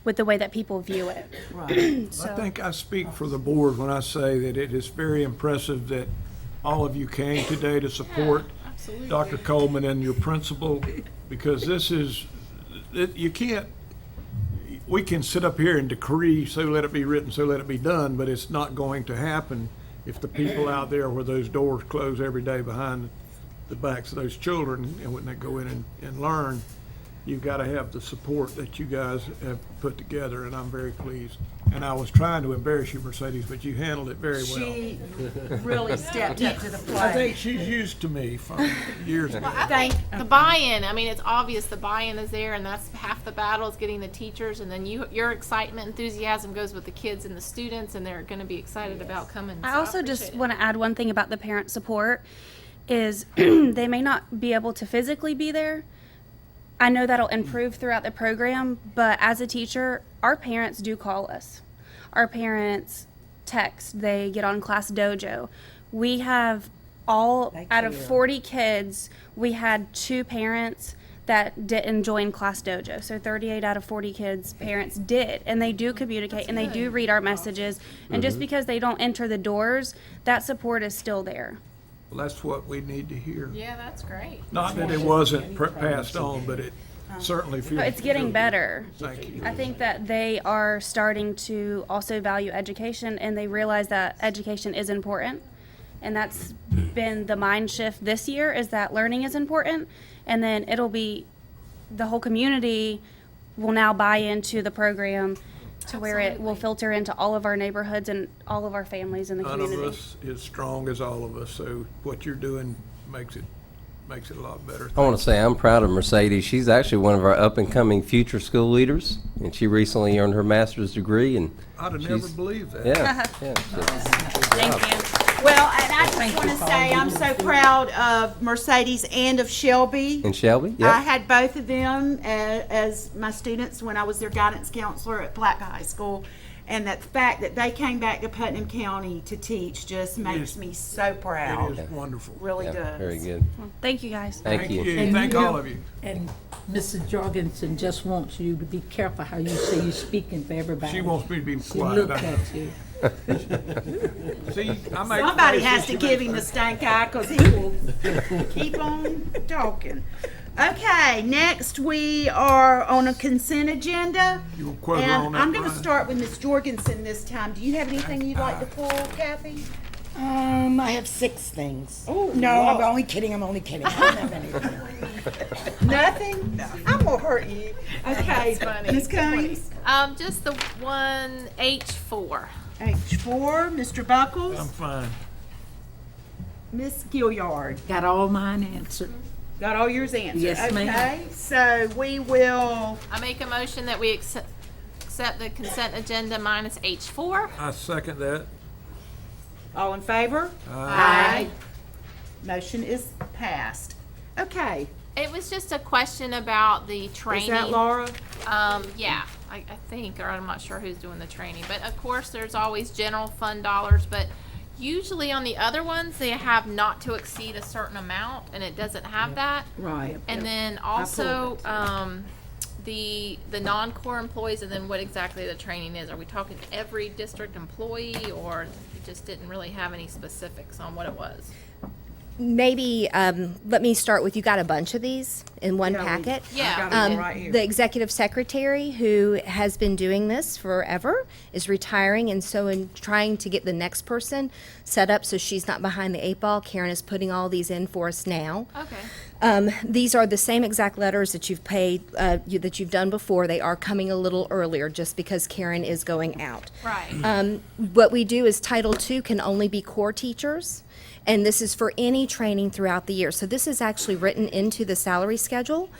with the way that people view it. Right. So- I think I speak for the board when I say that it is very impressive that all of you came today to support Dr. Coleman and your principal, because this is, you can't, we can sit up here and decree, so let it be written, so let it be done, but it's not going to happen if the people out there where those doors close every day behind the backs of those children, and when they go in and learn, you've got to have the support that you guys have put together, and I'm very pleased. And I was trying to embarrass you, Mercedes, but you handled it very well. She really stepped up to the plate. I think she's used to me from years ago. I think the buy-in, it's obvious the buy-in is there, and that's half the battle is getting the teachers, and then your excitement, enthusiasm goes with the kids and the students, and they're going to be excited about coming. I So also just appreciate it. want to add one thing about the parent support is they may not be able to physically be there. I know that'll improve throughout the program, but as a teacher, our parents do call us. Our parents text, they get on Class Dojo. We have out of 40 kids, we had 2 parents that didn't join Class Dojo. So 38 out of 40 kids, parents did, and they do communicate and they do read our messages. And just because they don't enter the doors, that support is still there. Well, that's what we need to hear. Yeah, that's great. Not that it wasn't passed on, but it certainly feels. But it's getting better. Thank you. I think that they are starting to also value education, and they realize that education is important. And that's been the mind shift this year, is that learning is important. And then it'll be, the whole community will now buy into the program to where it will filter into all of our neighborhoods and all of our families in the None community. of us is strong as all of us, so what you're doing makes it makes it a lot better. I want to say I'm proud of Mercedes. She's actually one of our up-and-coming future school leaders, and she recently earned her master's degree. And I'd have never believed that. Yeah, yeah. Thank you. Well, and I just want to say I'm so proud of Mercedes and of Shelby. And Shelby, I yeah. had both of them as my students when I was their guidance counselor at Platte High School. And that fact that they came back to Putnam County to teach just makes me so proud. It is wonderful. Really Yeah, does. very good. Thank you, guys. Thank you. And Thank you know- all of you. And Mrs. Jorgensen just wants you to be careful how you say you're speaking for everybody. She wants me to be She quiet. looked at you. See, I make Somebody faces, has she to give makes him the faces. stank eye because he will keep on talking. Okay, next we are on a consent agenda. You want to quote her on And that, I'm going to Brian? start with Ms. Jorgensen this time. Do you have anything you'd like to pull, Kathy? I have 6 things. Oh, No, wow. I'm only kidding, I don't have anything. Nothing? I'm going to hurt you. Okay, Ms. Cummings? Just the one H4. H4, Mr. Buckles? I'm fine. Ms. Gilliard? Got all mine answered. Got all yours answered? Yes, ma'am. Okay, so we will, I make a motion that we accept the consent agenda minus H4. I second that. all in favor? Aye. Motion is passed. Okay, It was just a question about the training. is that Laura? Yeah, I think, or I'm not sure who's doing the training, but of course, there's always general fund dollars, but usually on the other ones, they have not to exceed a certain amount, and it doesn't have that. Right. And then also, the non-core employees, and then what exactly the training is. Are we talking every district employee, or it just didn't really have any specifics on what it was? Maybe, let me start with, you got a bunch of these in one packet. Yeah. got 'em all right here. The executive secretary, who has been doing this forever, is retiring, and so in trying to get the next person set up so she's not behind the 8 ball, Karen is putting all these in for us now. Okay. These are the same exact letters that you've paid, that you've done before. They are coming a little earlier just because Karen is going out. Right. What we do is Title II can only be core teachers, and this is for any training throughout the year. So this is actually written into the salary schedule,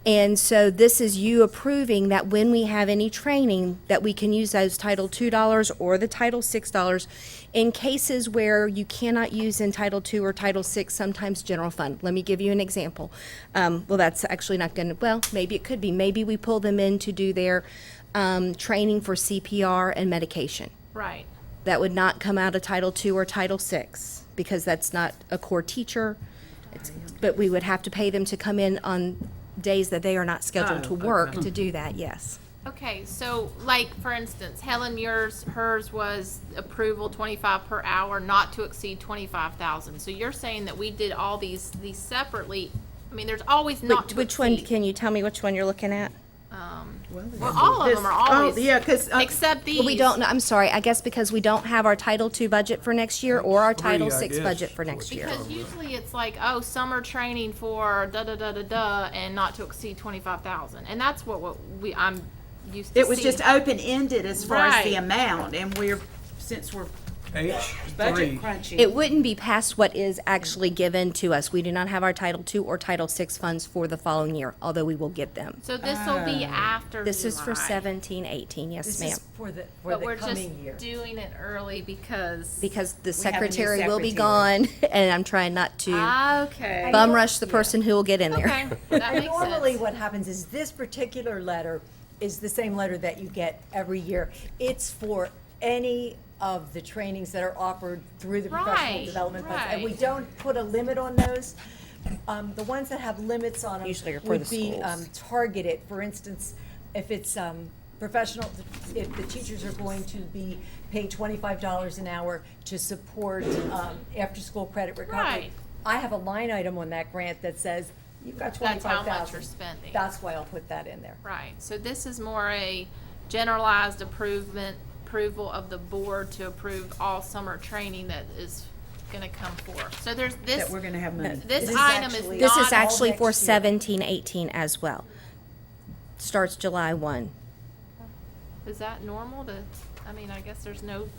and so this is you approving that when we have any training, that we can use those Title II dollars or the Title VI dollars in cases where you cannot use in Title II or Title VI, sometimes general fund. Let me give you an example. Well, that's actually not going to, well, maybe it could be. Maybe we pull them in to do their training for CPR and medication. Right. That would not come out of Title II or Title VI, because that's not a core teacher. But we would have to pay them to come in on days that they are not scheduled to work to do that, yes. Okay, so like, for instance, Helen Muir's, hers was approval 25 per hour, not to exceed 25,000. So you're saying that we did all these separately. I mean, there's always not to Which one, exceed. can you tell me which one you're looking at? Well, all of them are always. yeah, 'cause, except these. Well, we don't, I'm sorry, I guess because we don't have our Title II budget for next year or our Title I VI guess, budget for next year. Because usually it's like, oh, summer training for da-da-da-da-da, and not to exceed 25,000. And that's what I'm used to It was seeing. just open-ended as far as the Right. amount, and since we're H3. budget crunching. It wouldn't be past what is actually given to us. We do not have our Title II or Title VI funds for the following year, although we will get them. So this will be after This is for July. 17, 18, yes, This ma'am. is for the But we're coming just year. doing it early because. Because the We have a new secretary will be gone, and I'm trying not to Okay. bum rush the person who will get in there. Okay, that And makes normally sense. what happens is this particular letter is the same letter that you get every year. It's for any of the trainings that are offered through the professional Right, development funds. And we right. don't put a limit on those. The ones that have limits on them Usually are for would the be schools. targeted. For instance, if it's professional, if the teachers are going to be paid $25 an hour to support after-school credit recovery. Right. I have a line item on that grant that says, you've got $25,000. That's how much you're spending. That's why I'll put that in there. Right, so this is more a generalized approval of the board to approve all summer training that is gonna come forth. So there's this. That we're gonna have money. This This is item is actually- This not. is actually for next year. 17, 18 as well. Starts July 1. Is that normal to, I mean, I guess there's no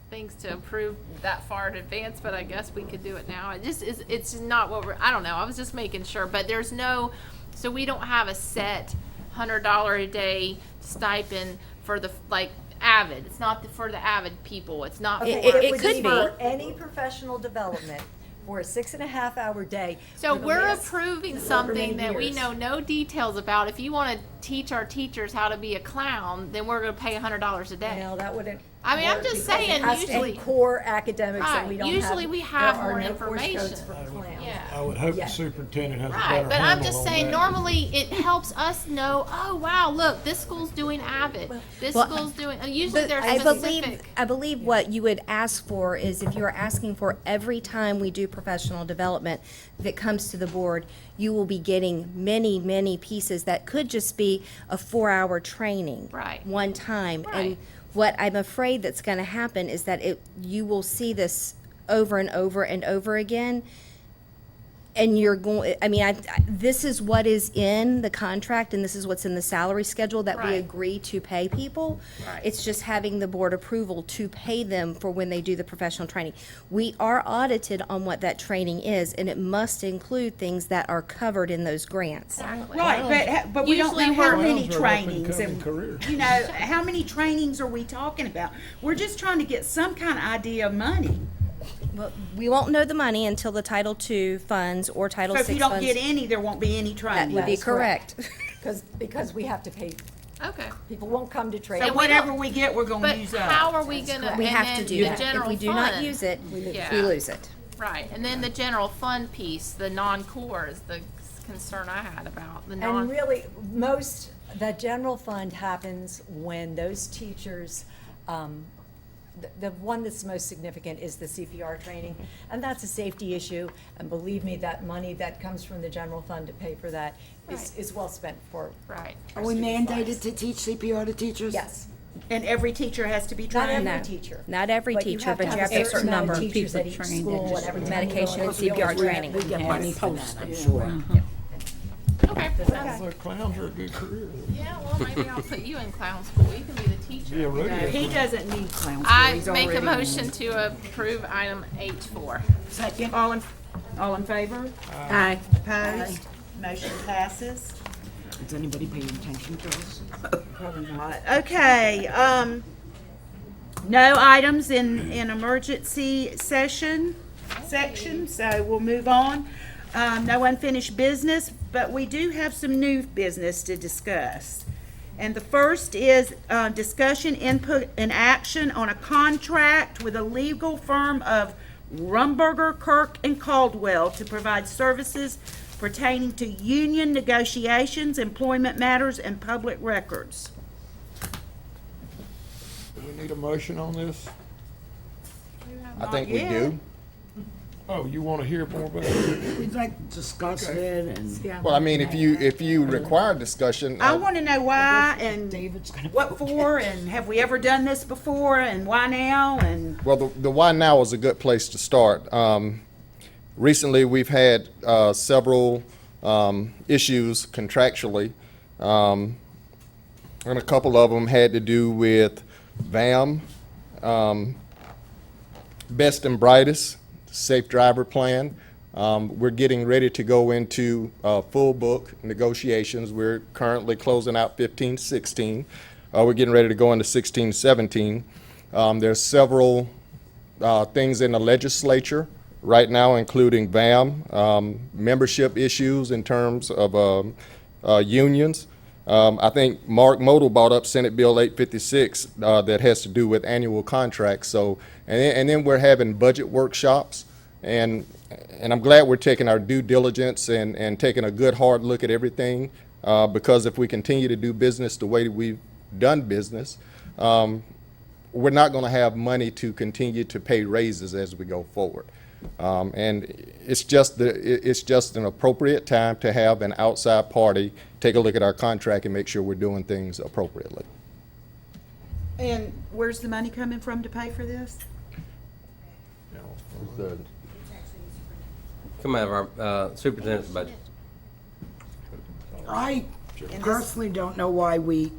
things to approve that far in advance, but I guess we could do it now. It just is, it's not what we're, I don't know, I was just making sure, but there's no, so we don't have a set $100 a day stipend for the, like, Avid. It's not for the Avid people. It's not for. It it's could just be for any professional development for a 6.5-hour day. So for the we're last approving however something many that we years. know no details about. If you want to teach our teachers how to be a clown, then we're going to pay $100 a day. No, that wouldn't. I mean, I'm work just because saying, it has to be usually- core academics, and we Right. don't Usually have. we have there are more no course codes information. for clowns. Yeah. I would hope Yeah. the superintendent has a better Right, but I'm handle just on saying, that. normally it helps us know, oh, wow, look, this school's doing Avid. This Well, school's doing, usually But they're I specific. believe what you would ask for is if you're asking for every time we do professional development that comes to the board, you will be getting many, many pieces that could just be a 4-hour training. Right. One time. Right. And what I'm afraid that's gonna happen is that you will see this over and over and over again. And you're going, I mean, this is what is in the contract and this is what's in the salary schedule that we Right. agree to pay people. Right. It's just having the board approval to pay them for when they do the professional training. We are audited on what that training is, and it must include things that are covered in those grants. Right, but we don't Usually know how we're- many Clowns are up and trainings coming and, careers. you know, how many trainings are we talking about? We're just trying to get some kind of idea of money. Well, we won't know the money until the Title II funds or Title So VI if funds. you don't get any, there won't be any That training. would be That's correct. correct. Because we have to pay, Okay. people won't come to trade. So whatever we get, we're gonna But use up. how are we gonna, We and have to then do the that. If general we do not fund- use it, Yeah. we lose it. Right, and then the general fund piece, the non-core is the concern I had about the non. And really, the general fund happens when those teachers, the one that's most significant is the CPR training, and that's a safety issue, and believe me, that money that comes from the general fund to pay for that is well spent for. Right. Are we mandated to teach CPR to teachers? Yes. And every teacher has to be Not trained? every teacher. Not every teacher, but you have a certain amount number of of teachers at each people trained school, in and every time medication we go and to the CPR field, training. We get money for that, I'm sure. Okay. So clowns are a good career. Yeah, well, maybe I'll put you in clown school. You can be the teacher. Be a rodeo. He doesn't need clown school. I He's make a already- motion to approve item H4. Second. All in favor? Aye. Opposed? Motion passes. Is anybody paying attention to us? Probably not. Okay, no items in emergency section, so we'll move on. No unfinished business, but we do have some new business to discuss. And the first is, discussion, input, and action on a contract with a legal firm of Rumberger, Kirk, and Caldwell to provide services pertaining to union negotiations, employment matters, and public records. Do we need a motion on this? I think we do. Oh, you want to hear more about it? We'd like to discuss it and. Well, I mean, if you require discussion, I want to know why and what for, and have we ever done this before, and why now, and well, the why now is a good place to start. Recently, we've had several issues contractually, and a couple of them had to do with VAM, Best and Brightest, Safe Driver Plan. We're getting ready to go into full book negotiations. We're currently closing out 15-16. We're getting ready to go into 16-17. There's several things in the legislature right now, including VAM, membership issues in terms of unions. I think Mark Modell brought up Senate Bill 856 that has to do with annual contracts. So, and then we're having budget workshops, and I'm glad we're taking our due diligence and taking a good hard look at everything, because if we continue to do business the way we've done business, we're not going to have money to continue to pay raises as we go forward. And it's just an appropriate time to have an outside party take a look at our contract and make sure we're doing things appropriately. and where's the money coming from to pay for this? Come out of our superintendent's budget. I personally don't know why we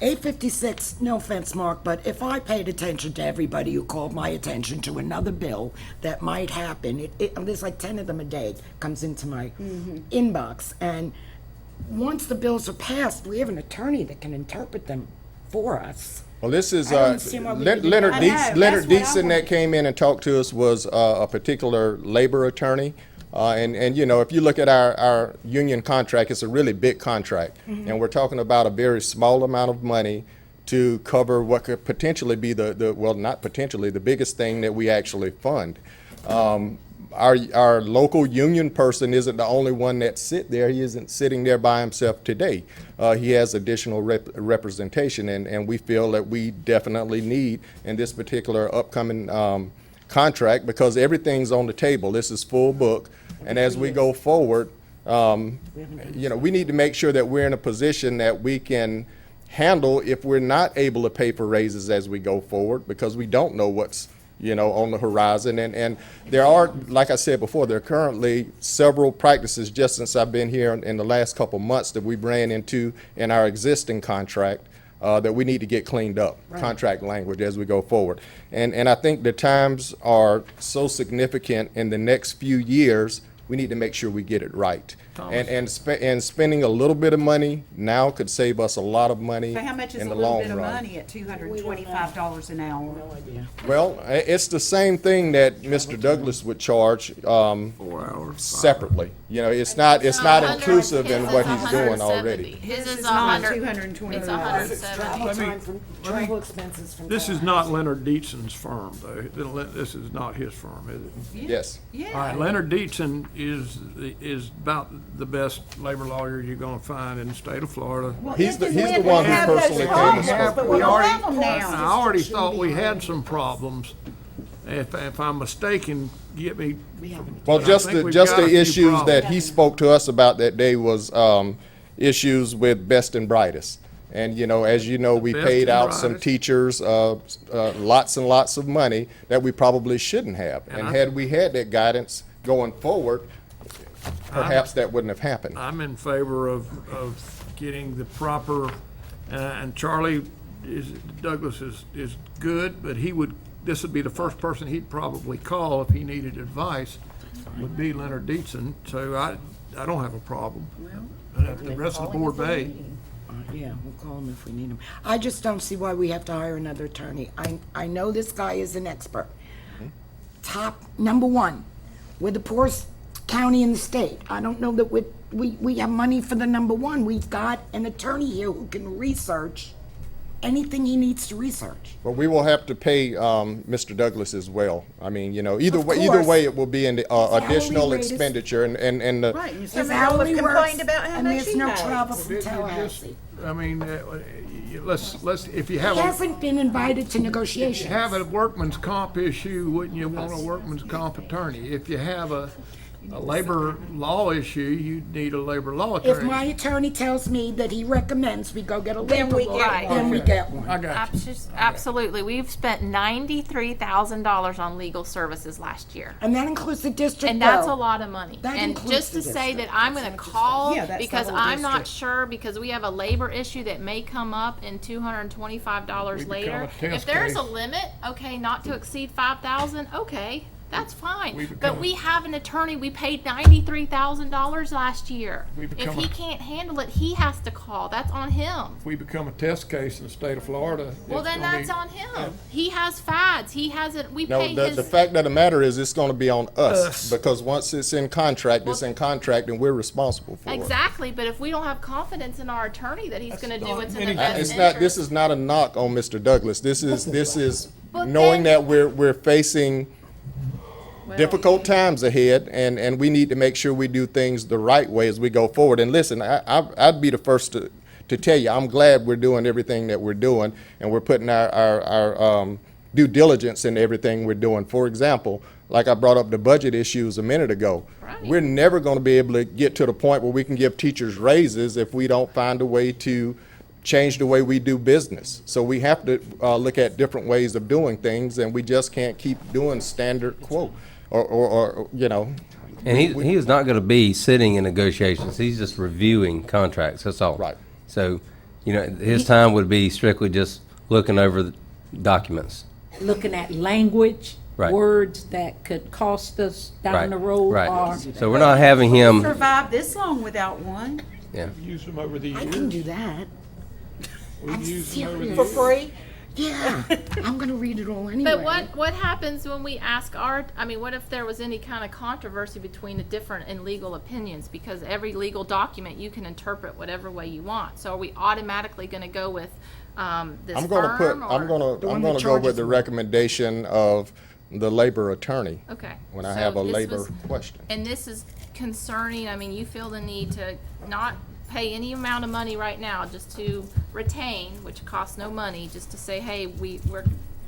856, no offense, Mark, but if I paid attention to everybody who called my attention to another bill that might happen, there's like 10 of them a day comes into my inbox. And once the bills are passed, we have an attorney that can interpret them for us. Well, this is, I don't see why we Leonard didn't- I know, Dietz, that's what I that want. came in and talked to us was a particular labor attorney. And you know, if you look at our union contract, it's a really big contract. And we're talking about a very small amount of money to cover what could potentially be well, not potentially, the biggest thing that we actually fund. Our local union person isn't the only one that sit there. He isn't sitting there by himself today. He has additional representation, and we feel that we definitely need in this particular upcoming contract, because everything's on the table. This is full book, and as we go forward, you know, we need to make sure that we're in a position that we can handle if we're not able to pay for raises as we go forward, because we don't know what's, you know, on the horizon. And there are, like I said before, there are currently several practices just since I've been here in the last couple months that we've ran into in our existing contract that we need to get cleaned up, contract language, as we go forward. And I think the times are so significant in the next few years, we need to make sure we get it right. And spending a little bit of money now could save us a lot of money So how much is in a the little long bit of run. money at $225 an hour? No idea. Well, it's the same thing that Mr. Douglas would charge 4 hours. separately. You know, it's not inclusive in what he's doing already. His is not 100. $225. It's Travel 170. time from, travel expenses from. This is not Leonard Dietz's firm, though. This is not his firm, is it? Yes. All right, Leonard Dietzen is about the best labor lawyer you're gonna find in the state of Florida. He's the one who personally came and spoke to We us. already, I already thought we had some problems. If I'm mistaken, get me. Well, but I just think we've the got a few issues that problems. he spoke to us about that day was issues with best and brightest. And, you know, as you know, we Best paid and out some brightest. teachers lots and lots of money that we probably shouldn't have. And had we had that guidance going forward, perhaps that wouldn't have happened. I'm in favor of getting the proper, and Charlie Douglas is good, but this would be the first person he'd probably call if he needed advice, would be Leonard Dietzen. So I don't have a problem. The rest of the board may. Yeah, we'll call him if we need him. I just don't see why we have to hire another attorney. I know this guy is an expert. Top, number one, we're the poorest county in the state. I don't know that we have money for the number one. We've got an attorney here who can research anything he needs to research. But we will have to pay Mr. Douglas as well. I mean, you know, either Of way, course. it will be an additional hourly rate is- expenditure, and the, Right, and His somebody else hourly complained works, about how and much there's he no pays. travel from It just- Tallahassee. I mean, let's, if you He have a. hasn't been invited to If you negotiations. have a workman's comp issue, wouldn't you want a workman's comp attorney? If you have a labor law issue, you need a labor law If attorney. my attorney tells me that he recommends we go get a Then labor we law, get then we get one. I got you. Absolutely. We've spent $93,000 on legal services last year. And that includes the district And that's bill. a lot of money. That And includes just the to say that district. I'm gonna call Yeah, that's the because whole I'm not district. sure, because we have a labor issue that may come up in $225 We become later. a test If there's a case. limit, okay, not to exceed 5,000, okay, that's fine. We become But a- we have an attorney, we paid $93,000 last year. We If become he a- can't handle it, he has to call. That's on him. If we become a test case in the state of Florida. Well, it's then gonna that's be- on him. He has fads. He hasn't, we no, pay the his. fact of the matter is, it's gonna be on us, Us. because once it's in contract, it's in contract, and we're responsible for it. Exactly, but if we don't have confidence in our attorney that he's gonna do what's in the many- best It's interest. not, this is not a knock on Mr. Douglas. This is But knowing then- that we're facing difficult times ahead, and we need to make sure we do things the right way as we go forward. And listen, I'd be the first to tell you, I'm glad we're doing everything that we're doing, and we're putting our due diligence in everything we're doing. For example, like I brought up the budget issues a minute ago. Right. We're never going to be able to get to the point where we can give teachers raises if we don't find a way to change the way we do business. So we have to look at different ways of doing things, and we just can't keep doing standard quote or you know. And he is not going to be sitting in negotiations. He's just reviewing contracts. That's all. Right. So, You know, his time would be strictly just looking over the documents. Looking at language, Right. words that could cost us down Right, the road, right. or So we're not having him, Survived this long without one. yeah. Use them over the I years. can do that. We've used them over the serious. years. Free? Yeah, I'm gonna read it all anyway. But what happens when we ask what if there was any kind of controversy between the different and legal opinions? Because every legal document you can interpret whatever way you want. So are we automatically going to go with this I'm gonna put, firm? I'm or- gonna go with the recommendation of the labor attorney Okay. when I So have a this labor was- question. And this is concerning, I mean, you feel the need to not pay any amount of money right now just to retain, which costs no money, just to say, hey,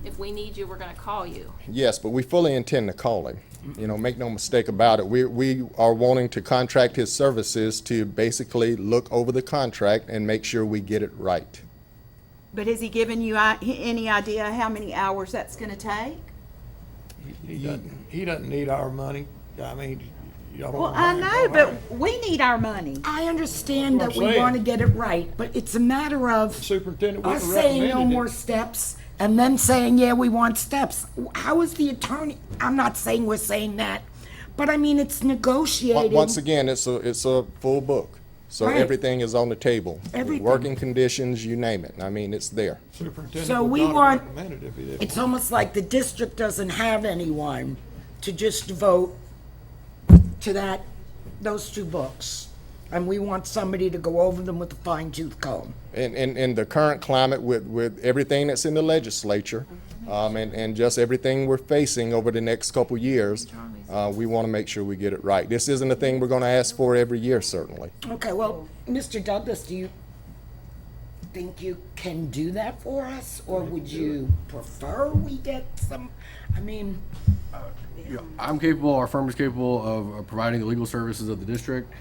if we need you, we're gonna call you. Yes, but we fully intend to call him. You know, make no mistake about it. We are wanting to contract his services to basically look over the contract and make sure we get it right. But has he given you any idea how many hours that's gonna take? He doesn't need our money. I mean, y'all don't. Well, I know, but we need our money. I understand That's that what I'm we saying. want to get it right, but it's a matter of Superintendent us wouldn't saying no recommended more it. steps and then saying, yeah, we want steps. How is the attorney, I'm not saying we're saying that, but I mean, it's negotiating. Once again, it's a full book. So Right. everything is on the table. Everything. Working conditions, you name it. I mean, it's there. Superintendent So would we not have want, recommended it if he didn't. it's almost like the district doesn't have anyone to just vote to those two books. And we want somebody to go over them with a fine tooth comb. In the current climate with everything that's in the legislature, and just everything we're facing over the next couple years, we want to make sure we get it right. This isn't a thing we're going to ask for every year, certainly. Okay, well, Mr. Douglas, do you think you can do that for us? Or would you prefer we get some, I mean, Yeah, I'm capable, our firm is capable of providing the legal services of the district,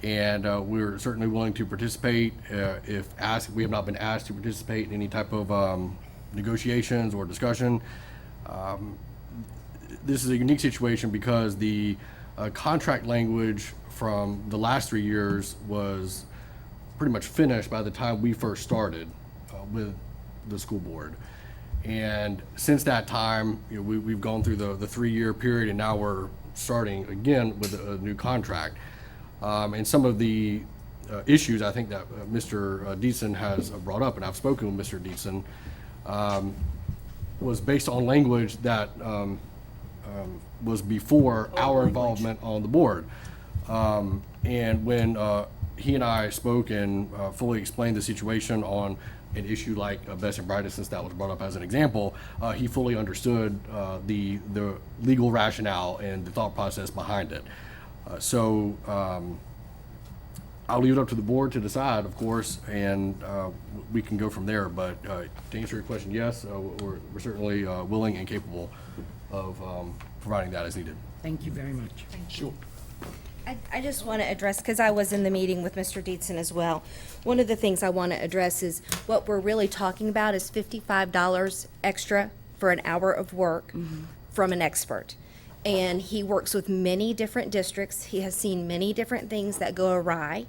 and we're certainly willing to participate if asked. We have not been asked to participate in any type of negotiations or discussion. This is a unique situation because the contract language from the last 3 years was pretty much finished by the time we first started with the school board. And since that time, you know, we've gone through the 3-year period, and now we're starting again with a new contract. And some of the issues I think that Mr. Dietzen has brought up, and I've spoken with Mr. Dietzen, was based on language that was before our involvement on the board. And when he and I spoke and fully explained the situation on an issue like best and brightest, since that was brought up as an example, he fully understood the legal rationale and the thought process behind it. So I'll leave it up to the board to decide, of course, and we can go from there. But to answer your question, yes, we're certainly willing and capable of providing that as needed. thank you very much. Sure. I just want to address, because I was in the meeting with Mr. Dietzen as well. One of the things I want to address is what we're really talking about is $55 extra for an hour of work from an expert. And he works with many different districts. He has seen many different things that go awry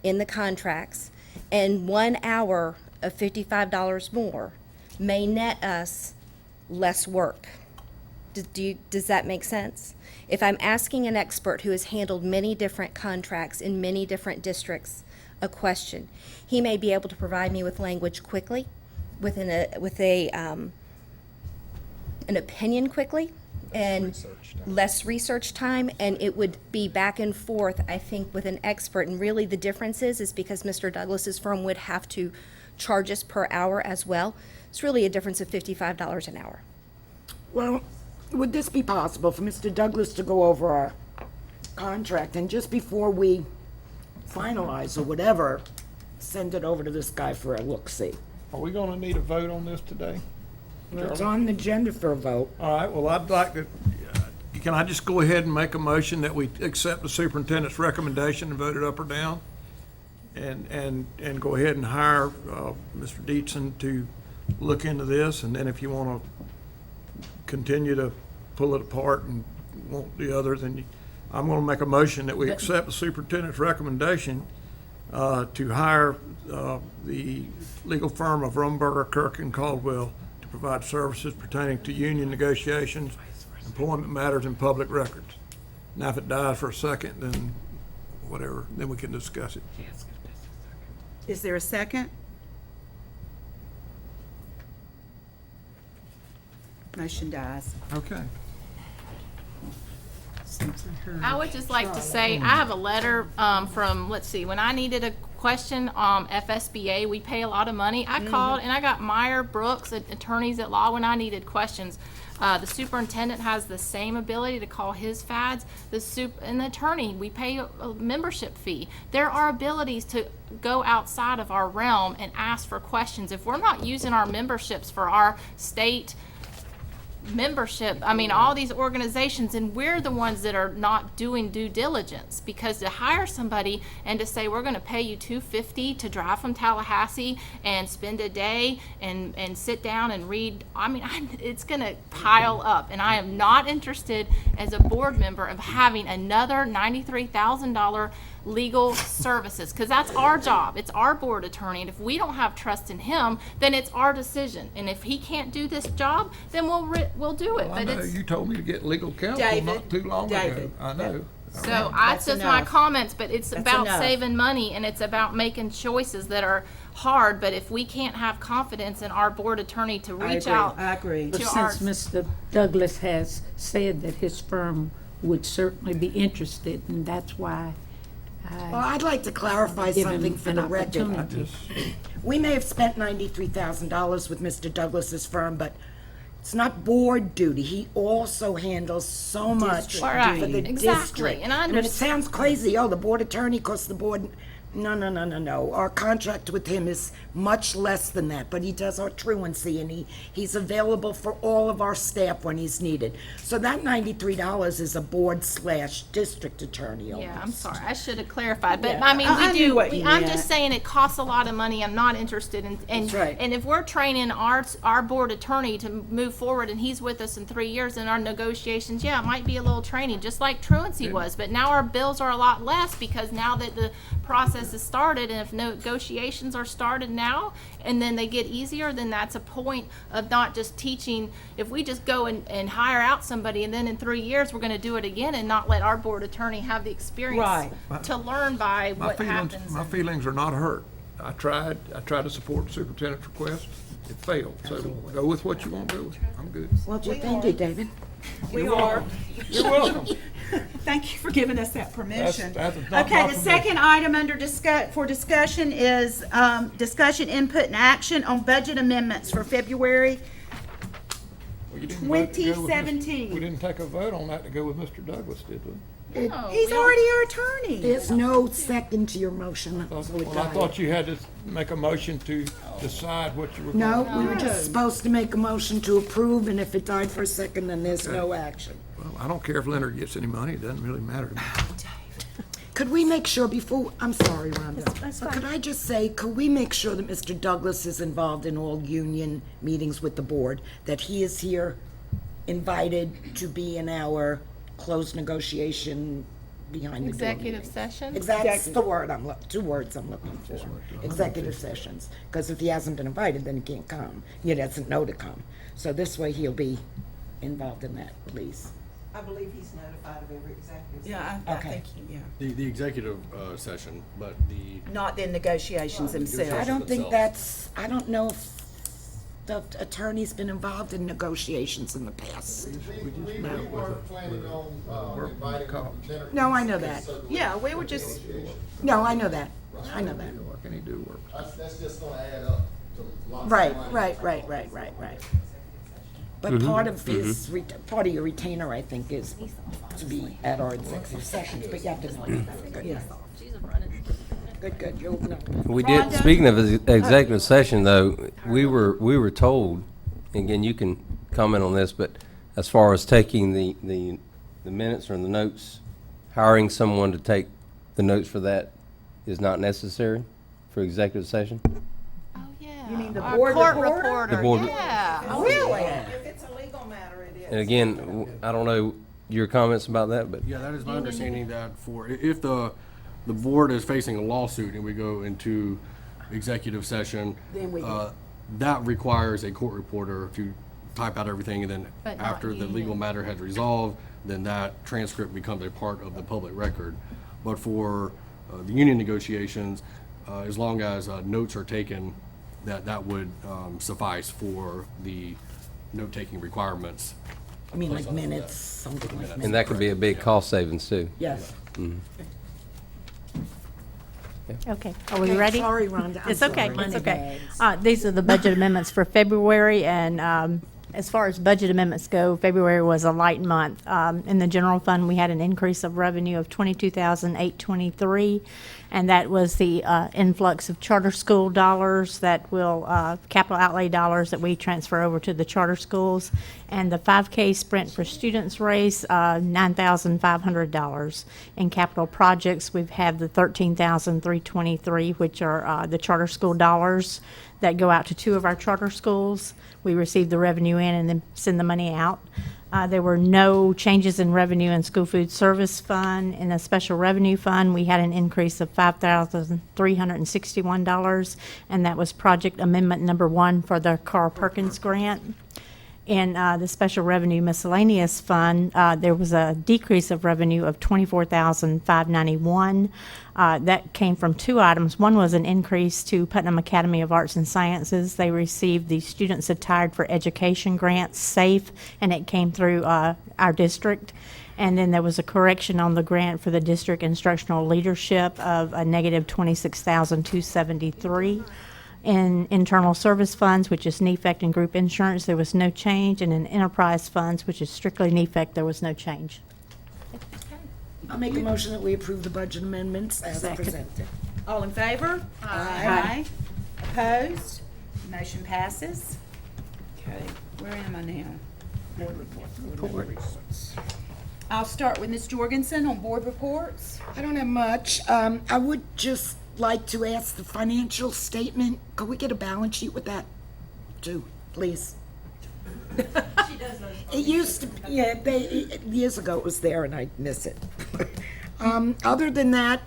in the contracts. And 1 hour of $55 more may net us less work. Does that make sense? If I'm asking an expert who has handled many different contracts in many different districts a question, he may be able to provide me with language quickly, with an opinion quickly, and less research time, and it would be back and forth, I think, with an expert. And really the difference is because Mr. Douglas's firm would have to charge us per hour as well. It's really a difference of $55 an hour. Well, would this be possible for Mr. Douglas to go over our contract and just before we finalize or whatever, send it over to this guy for a look-see? Are we gonna need a vote on this today? It's on the agenda for a vote. All right, well, I'd like to, can I just go ahead and make a motion that we accept the superintendent's recommendation and vote it up or down? And go ahead and hire Mr. Dietzen to look into this, and then if you want to continue to pull it apart and want the other, then I'm going to make a motion that we accept the superintendent's recommendation to hire the legal firm of Rumberger, Kirk, and Caldwell to provide services pertaining to union negotiations, employment matters, and public records. Now, if it dies for a second, then whatever, then we can discuss it. Is there a second? Motion dies. Okay. I would just like to say, I have a letter from, let's see, when I needed a question, FSBA, we pay a lot of money. I called and I got Meyer Brooks, attorneys at law, when I needed questions. The superintendent has the same ability to call his FADs. And the attorney, we pay a membership fee. There are abilities to go outside of our realm and ask for questions. If we're not using our memberships for our state membership, I mean, all these organizations, and we're the ones that are not doing due diligence, because to hire somebody and to say we're going to pay you $250 to drive from Tallahassee and spend a day and sit down and read, I mean, it's going to pile up, and I am not interested as a board member of having another $93,000 legal services, because that's our job. It's our board attorney, and if we don't have trust in him, then it's our decision. And if he can't do this job, then we'll do it. Well, I But know it's you told me to get legal counsel David, not too long ago. David. I know. so That's that's just my enough. comments. But it's That's about enough. saving money, and it's about making choices that are hard. But if we can't have confidence in our board attorney to reach out, I agree. But to since Mr. Douglas has said that his firm would certainly be interested, and that's why Well, I'd like to clarify give him something for an the record. opportunity. We may have spent $93,000 with Mr. Douglas's firm, but it's not board duty. He also handles so much District Right. for the duty. Exactly. district. And I it understand. sounds crazy. Oh, the board attorney costs the board. No. Our contract with him is much less than that, but he does our truancy, and he's available for all of our staff when he's needed. So that $93 is a board/district attorney yeah, I'm almost. sorry, I should have clarified. But Yeah, I mean, I we knew do. what you I'm meant. just saying it costs a lot of money. I'm not interested in. And That's right. and if we're training our board attorney to move forward, and he's with us in 3 years in our negotiations, yeah, it might be a little training, just like truancy was. But now our bills are a lot less, because now that the process is started, and if negotiations are started now and then they get easier, then that's a point of not just teaching. If we just go and hire out somebody, and then in 3 years we're going to do it again and not let our board attorney have the experience Right. to learn by what happens. My feelings are not hurt. I tried to support the superintendent's request. It failed. So go with what you want to do. I'm good. What'd you think, David? We are. You're welcome. Thank you for giving us that permission. That's not Okay, my the permission. second item under discussion is discussion, input, and action on budget amendments for February Well, you didn't vote to go with Mr. 2017. We didn't take a vote on that to go with Mr. Douglas, did we? No, He's we don't- already our attorney. There's no second to your motion. so it Well, I died. thought you had to make a motion to decide what you were going No, to do. we were just supposed to make a motion to approve, and if it died for a second, then there's no action. Well, I don't care if Leonard gets any money. It doesn't really matter to me. Could we make sure before, I'm sorry, Rhonda, but could I just say, could we make sure that Mr. Douglas is involved in all union meetings with the board? That he is here invited to be in our closed negotiation behind the door Executive meetings? session? That's the word two words I'm looking for. Executive sessions. Because if he hasn't been invited, then he can't come. He doesn't know to come. So this way he'll be involved in that, please. I believe he's notified of every executive session. Yeah, I Okay. think, yeah. The executive session, but the Not the negotiations themselves. I don't think that's, I don't know if the attorney's been involved in negotiations in the past. We weren't planning on inviting dinner. No, I know that. Yeah, we were just, No, I know that. I know that. What can he do? Work. That's just gonna add up to lots of Right, money. right. But part of his, part of your retainer, I think, is to be at our executive sessions, but you have to know that. Good. yeah. Good, you'll know. We did, speaking of executive session, though, we were told, again, you can comment on this, but as far as taking the minutes or the notes, hiring someone to take the notes for that is not necessary for executive session? Oh, yeah. You mean the Our board court reporter? reporter? The board- Yeah. Really? If it's a legal matter, it is. And again, I don't know your comments about that, but yeah, that is my understanding that if the board is facing a lawsuit and we go into executive session, Then we that requires a court reporter. If you type out everything and then But not after the legal union. matter has resolved, then that transcript becomes a part of the public record. But for the union negotiations, as long as notes are taken, that would suffice for the note-taking requirements. I mean, like minutes, something like minutes. And that could be a big cost savings too. Yes. Mhm. Okay, are we Okay, ready? sorry, Rhonda, I'm It's okay, sorry. it's okay. Money These are the budget amendments for February, and as far as budget amendments go, February was a light month. In the general fund, we had an increase of revenue of $22,823, and that was the influx of charter school dollars that will, capital outlay dollars that we transfer over to the charter schools, and the 5K Sprint for Students race, $9,500. In capital projects, we've had the $13,323, which are the charter school dollars that go out to 2 of our charter schools. We receive the revenue in and then send the money out. There were no changes in revenue in school food service fund. In the special revenue fund, we had an increase of $5,361, and that was project amendment number 1 for the Carl Perkins grant. In the special revenue miscellaneous fund, there was a decrease of revenue of $24,591. That came from 2 items. One was an increase to Putnam Academy of Arts and Sciences. They received the Students Attired for Education grant, SAFE, and it came through our district. And then there was a correction on the grant for the district instructional leadership of a negative $26,273. In internal service funds, which is NEFAC and group insurance, there was no change. And in enterprise funds, which is strictly NEFAC, there was no change. I'll make a motion that we approve the budget amendments as Second. presented. All in favor? Aye. Opposed? Motion passes. Okay, where am I now? Board reports. Reports. I'll start with Ms. Jorgensen on board reports. I don't have much. I would just like to ask the financial statement. Could we get a balance sheet with that too, please? It used to, yeah, years ago it was there and I miss it. Other than that,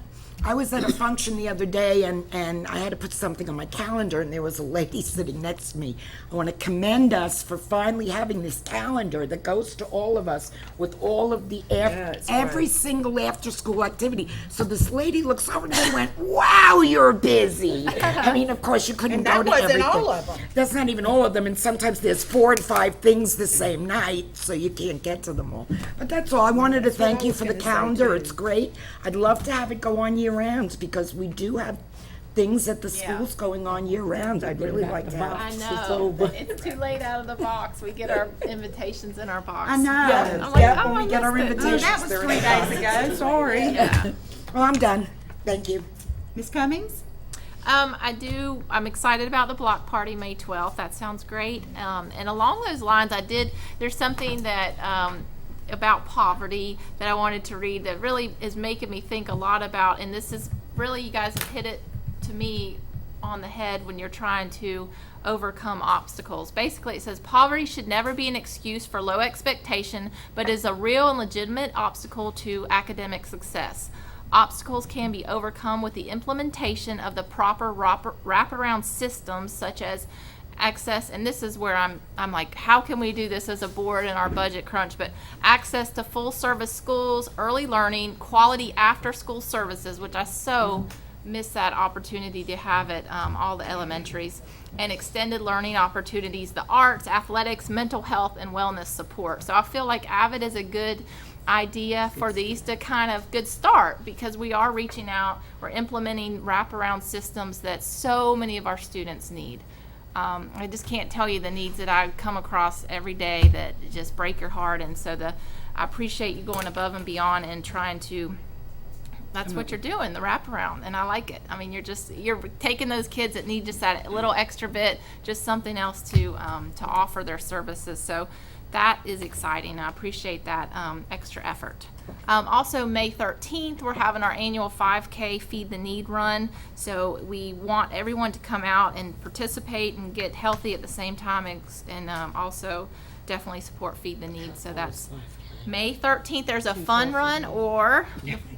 I was at a function the other day and I had to put something on my calendar and there was a lady sitting next to me. I want to commend us for finally having this calendar that goes to all of us with all of the every single after-school activity. So this lady looks over and went, "Wow, you're busy." I mean, of course, you couldn't And go that to wasn't everything. all of them. That's not even all of them, and sometimes there's 4 and 5 things the same night, so you can't get to them all. But that's all. I wanted to thank you for the calendar. It's great. I'd love to have it go on year-round, because we do have things at the schools going on year-round. I'd really like to have. I know. It's too late out of the box. We get our invitations in our box. I know. Yeah, I'm like, yeah, oh, when I we get our missed it. invitations. That was they're 3 in the days box. ago, sorry. Yeah. Well, I'm done. Thank you. Ms. Cummings? I'm excited about the block party May 12th. That sounds great. And along those lines, there's something that, about poverty that I wanted to read that really is making me think a lot about, and this is really, you guys have hit it to me on the head when you're trying to overcome obstacles. Basically, it says poverty should never be an excuse for low expectation, but is a real and legitimate obstacle to academic success. Obstacles can be overcome with the implementation of the proper wraparound systems such as access, and this is where I'm like, how can we do this as a board in our budget crunch? But access to full service schools, early learning, quality after school services, which I so miss that opportunity to have at all the elementaries, and extended learning opportunities, the arts, athletics, mental health, and wellness support. So I feel like AVID is a good idea for these to kind of good start, because we are reaching out, we're implementing wraparound systems that so many of our students need. I just can't tell you the needs that I come across every day that just break your heart, and so I appreciate you going above and beyond and trying to, that's what you're doing, the wraparound, and I like it. I mean, you're taking those kids that need just that little extra bit, just something else to offer their services. So that is exciting. I appreciate that extra effort. Also, May 13th, we're having our annual 5K Feed the Need run. So we want everyone to come out and participate and get healthy at the same time, and also definitely support Feed the Need. So that's May 13th. There's a fun run or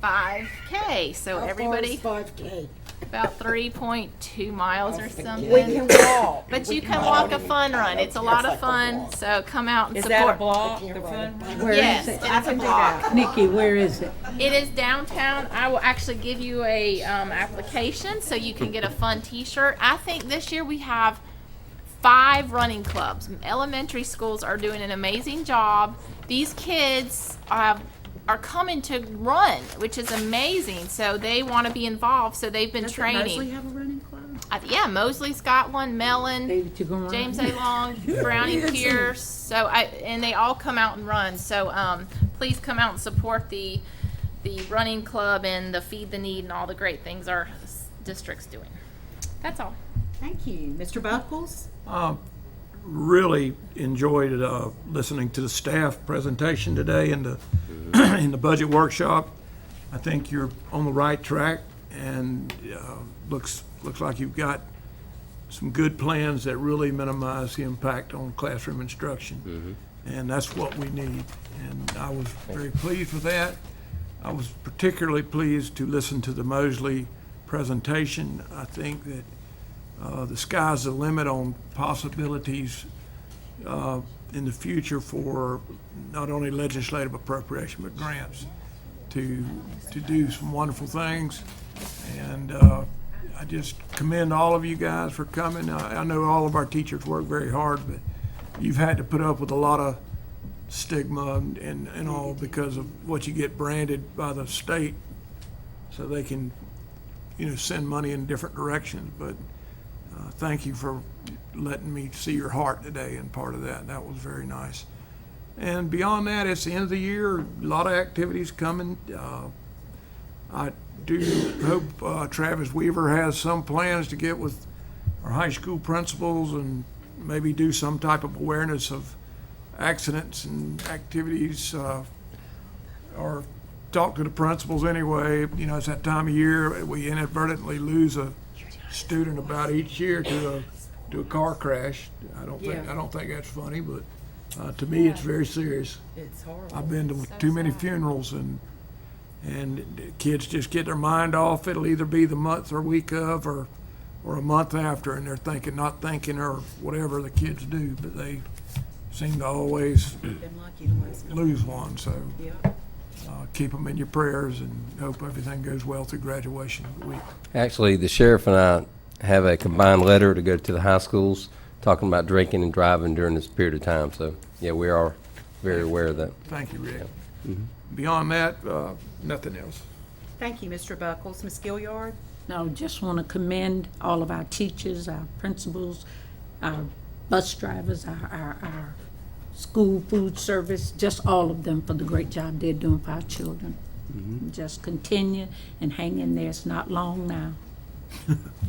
5K. So everybody. 5K. About 3.2 miles or something. We can walk. But you can walk a fun run. It's a lot of fun, so come out and Is support. that a block, the fun run? Where Yes, is it? it's a block. Nikki, where is it? It is downtown. I will actually give you a application so you can get a fun T-shirt. I think this year we have 5 running clubs. Elementary schools are doing an amazing job. These kids are coming to run, which is amazing. So they want to be involved. So they've been training. Does Mosley have a running club? Yeah, Mosley's got one. Mellon, David, you gonna run? James A. Long, Brownie Pierce. So and they all come out and run. So please come out and support the running club and the Feed the Need and all the great things our district's doing. That's all. Thank you. Mr. Buckles? Really enjoyed listening to the staff presentation today in the budget workshop. I think you're on the right track, and looks like you've got some good plans that really minimize the impact on classroom instruction. And that's what we need. And I was very pleased with that. I was particularly pleased to listen to the Mosley presentation. I think that the sky's the limit on possibilities in the future for not only legislative appropriation but grants to do some wonderful things. And I just commend all of you guys for coming. I know all of our teachers work very hard, but you've had to put up with a lot of stigma and all because of what you get branded by the state, so they can, send money in different directions. But thank you for letting me see your heart today, and part of that. That was very nice. And beyond that, it's the end of the year. A lot of activities coming. I do hope Travis Weaver has some plans to get with our high school principals and maybe do some type of awareness of accidents and activities, or talk to the principals anyway. It's that time of year we inadvertently lose a student about each year to a car crash. I don't think that's funny, but to me it's very serious. It's horrible. I've been to too many funerals, and kids just get their mind off. It'll either be the month or week of or a month after, and they're not thinking or whatever the kids do, but they seem to always lose one. So keep them in your prayers and hope everything goes well through graduation week. Actually, the sheriff and I have a combined letter to go to the high schools talking about drinking and driving during this period of time. So, yeah, we are very aware of that. Thank you, Rick. Beyond that, nothing else. Thank you, Mr. Buckles. Ms. Gilliard? No, just want to commend all of our teachers, our principals, our bus drivers, our school food service, just all of them for the great job they're doing for our children. Just continue and hang in there. It's not long now.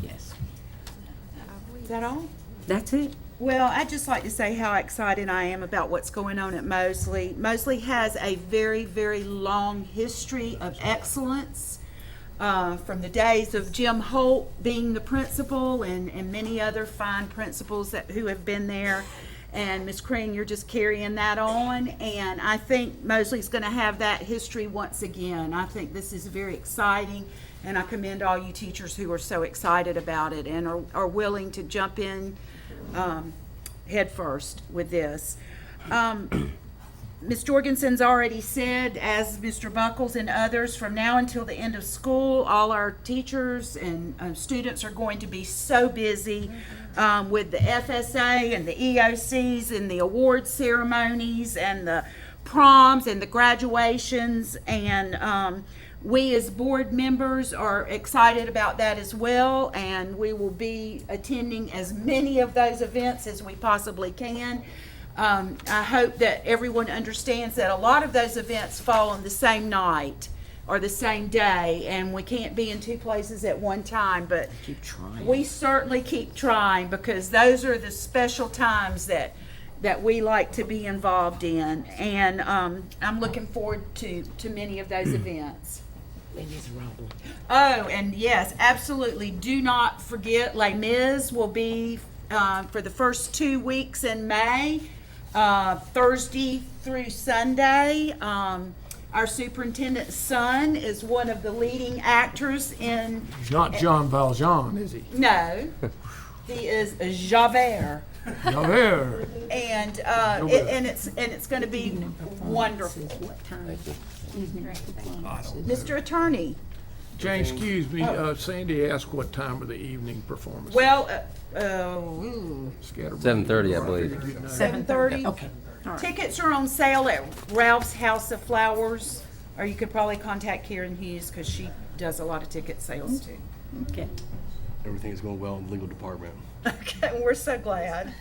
Yes. Is that all? That's it. Well, I'd just like to say how excited I am about what's going on at Mosley. Mosley has a very, very long history of excellence, from the days of Jim Holt being the principal and many other fine principals who have been there. And Ms. Crane, you're just carrying that on, and I think Mosley's going to have that history once again. I think this is very exciting, and I commend all you teachers who are so excited about it and are willing to jump in head first with this. Ms. Jorgensen's already said, as Mr. Buckles and others, from now until the end of school, all our teachers and students are going to be so busy with the FSA and the EOCs and the award ceremonies and the proms and the graduations, and we as board members are excited about that as well, and we will be attending as many of those events as we possibly can. I hope that everyone understands that a lot of those events fall on the same night or the same day, and we can't be in two places at one time, but Keep trying. we certainly keep trying, because those are the special times that we like to be involved in, and I'm looking forward to many of those events. Ladies Rumble. Oh, and yes, absolutely, do not forget Les Mis will be for the first 2 weeks in May, Thursday through Sunday. Our superintendent's son is one of the leading actors in. He's not Jean Valjean, is he? No, he is Javert. Javert. And it's going to be wonderful. Mr. Attorney. Jane, excuse me, Sandy asked what time of the evening performance? Well, 7:30, I believe. 7:30. Okay. Tickets are on sale at Ralph's House of Flowers, or you could probably contact Karen Hughes because she does a lot of ticket sales too. Okay. Everything is going well in the legal department. Okay, we're so glad.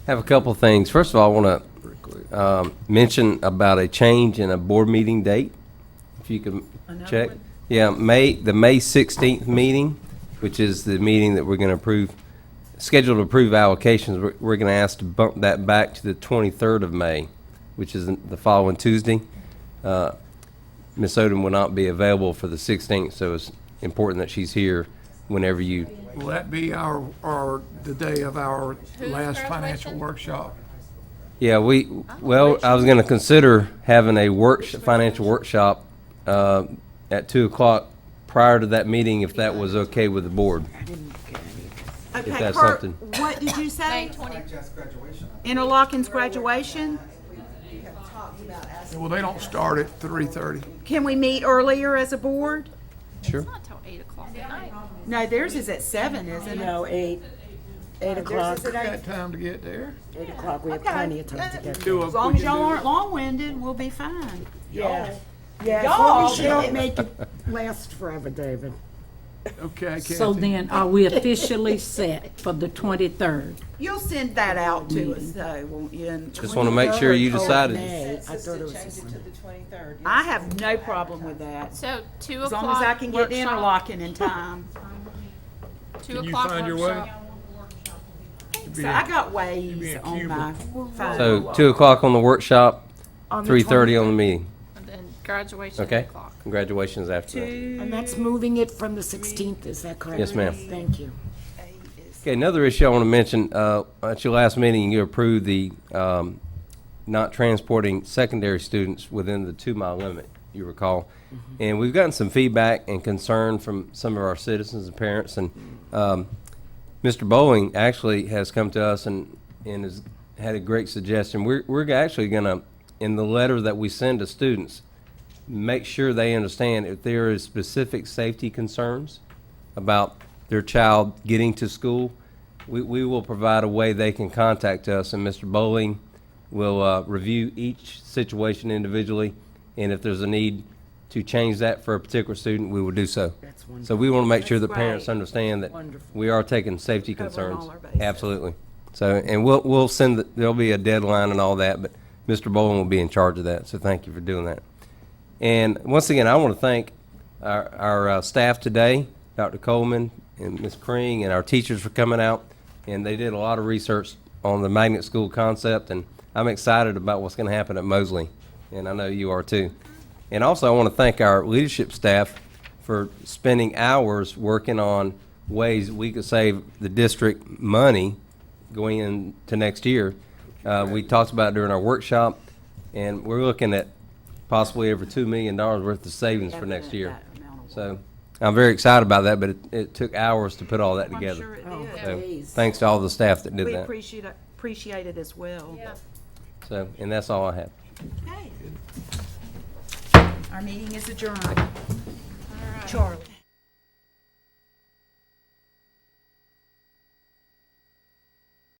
Have a couple of things. First of all, I want to mention about a change in a board meeting date. If you can check. Yeah, the May 16th meeting, which is the meeting that we're going to scheduled to approve allocations. We're going to ask to bump that back to the 23rd of May, which is the following Tuesday. Ms. Odom will not be available for the 16th, so it's important that she's here whenever you. Will that be the day of our last financial workshop? Yeah, I was going to consider having a financial workshop at 2 o'clock prior to that meeting, if that was okay with the board. Okay, If that's Kurt, something. what did you say? Interlocking's graduation? Well, they don't start at 3:30. Can we meet earlier as a board? Sure. Not till 8 o'clock at night. No, theirs is at 7, isn't it? No, 8 o'clock. Theirs is at Got 8. time to get there. 8 o'clock, we have Okay. plenty of time to get Do there. As long as y'all aren't long-winded, we'll be fine. Yeah, Y'all as long as you did don't it. make it last forever, David. Okay, So Kathy. then, are we officially set for the 23rd? You'll send that out to us though, won't you? And Just want to make sure you decided. May, I thought it was Change it to the 23rd. I have no problem with that. So 2 As o'clock. long as I can get workshop. interlocking in time. 2 Can you o'clock find your workshop. way? So I got be ways in on Cuba. my phone. So 2 o'clock on the workshop, On the 3:30 on the meeting. And then graduation at 8 Okay? o'clock. Congratulations after that. And that's moving it from the 16th, is that correct? Yes, ma'am. Thank you. Okay, another issue I want to mention, at your last meeting, you approved the not transporting secondary students within the 2-mile limit, you recall. And we've gotten some feedback and concern from some of our citizens and parents, and Mr. Bowling actually has come to us and has had a great suggestion. We're actually going to, in the letter that we send to students, make sure they understand if there is specific safety concerns about their child getting to school, we will provide a way they can contact us, and Mr. Bowling will review each situation individually, and if there's a need to change that for a particular student, we will do so. That's wonderful. So we want to make sure the That's parents great. understand that Wonderful. we are taking safety Covering concerns. all our bases. Absolutely. So, and we'll send, there'll be a deadline and all that, but Mr. Bowling will be in charge of that, so thank you for doing that. And once again, I want to thank our staff today, Dr. Coleman and Ms. Kring, and our teachers for coming out. And they did a lot of research on the magnet school concept, and I'm excited about what's going to happen at Mosley, and I know you are too. And also, I want to thank our leadership staff for spending hours working on ways we could save the district money going into next year. We talked about it during our workshop, and we're looking at possibly over $2 million worth of savings for next year. So I'm very excited about that, but it took hours to put all that I'm together. sure it So did. thanks to all the staff that did We that. appreciate it as well. Yeah. So, and that's all I have. Okay. Our meeting is adjourned. All right. Charlie.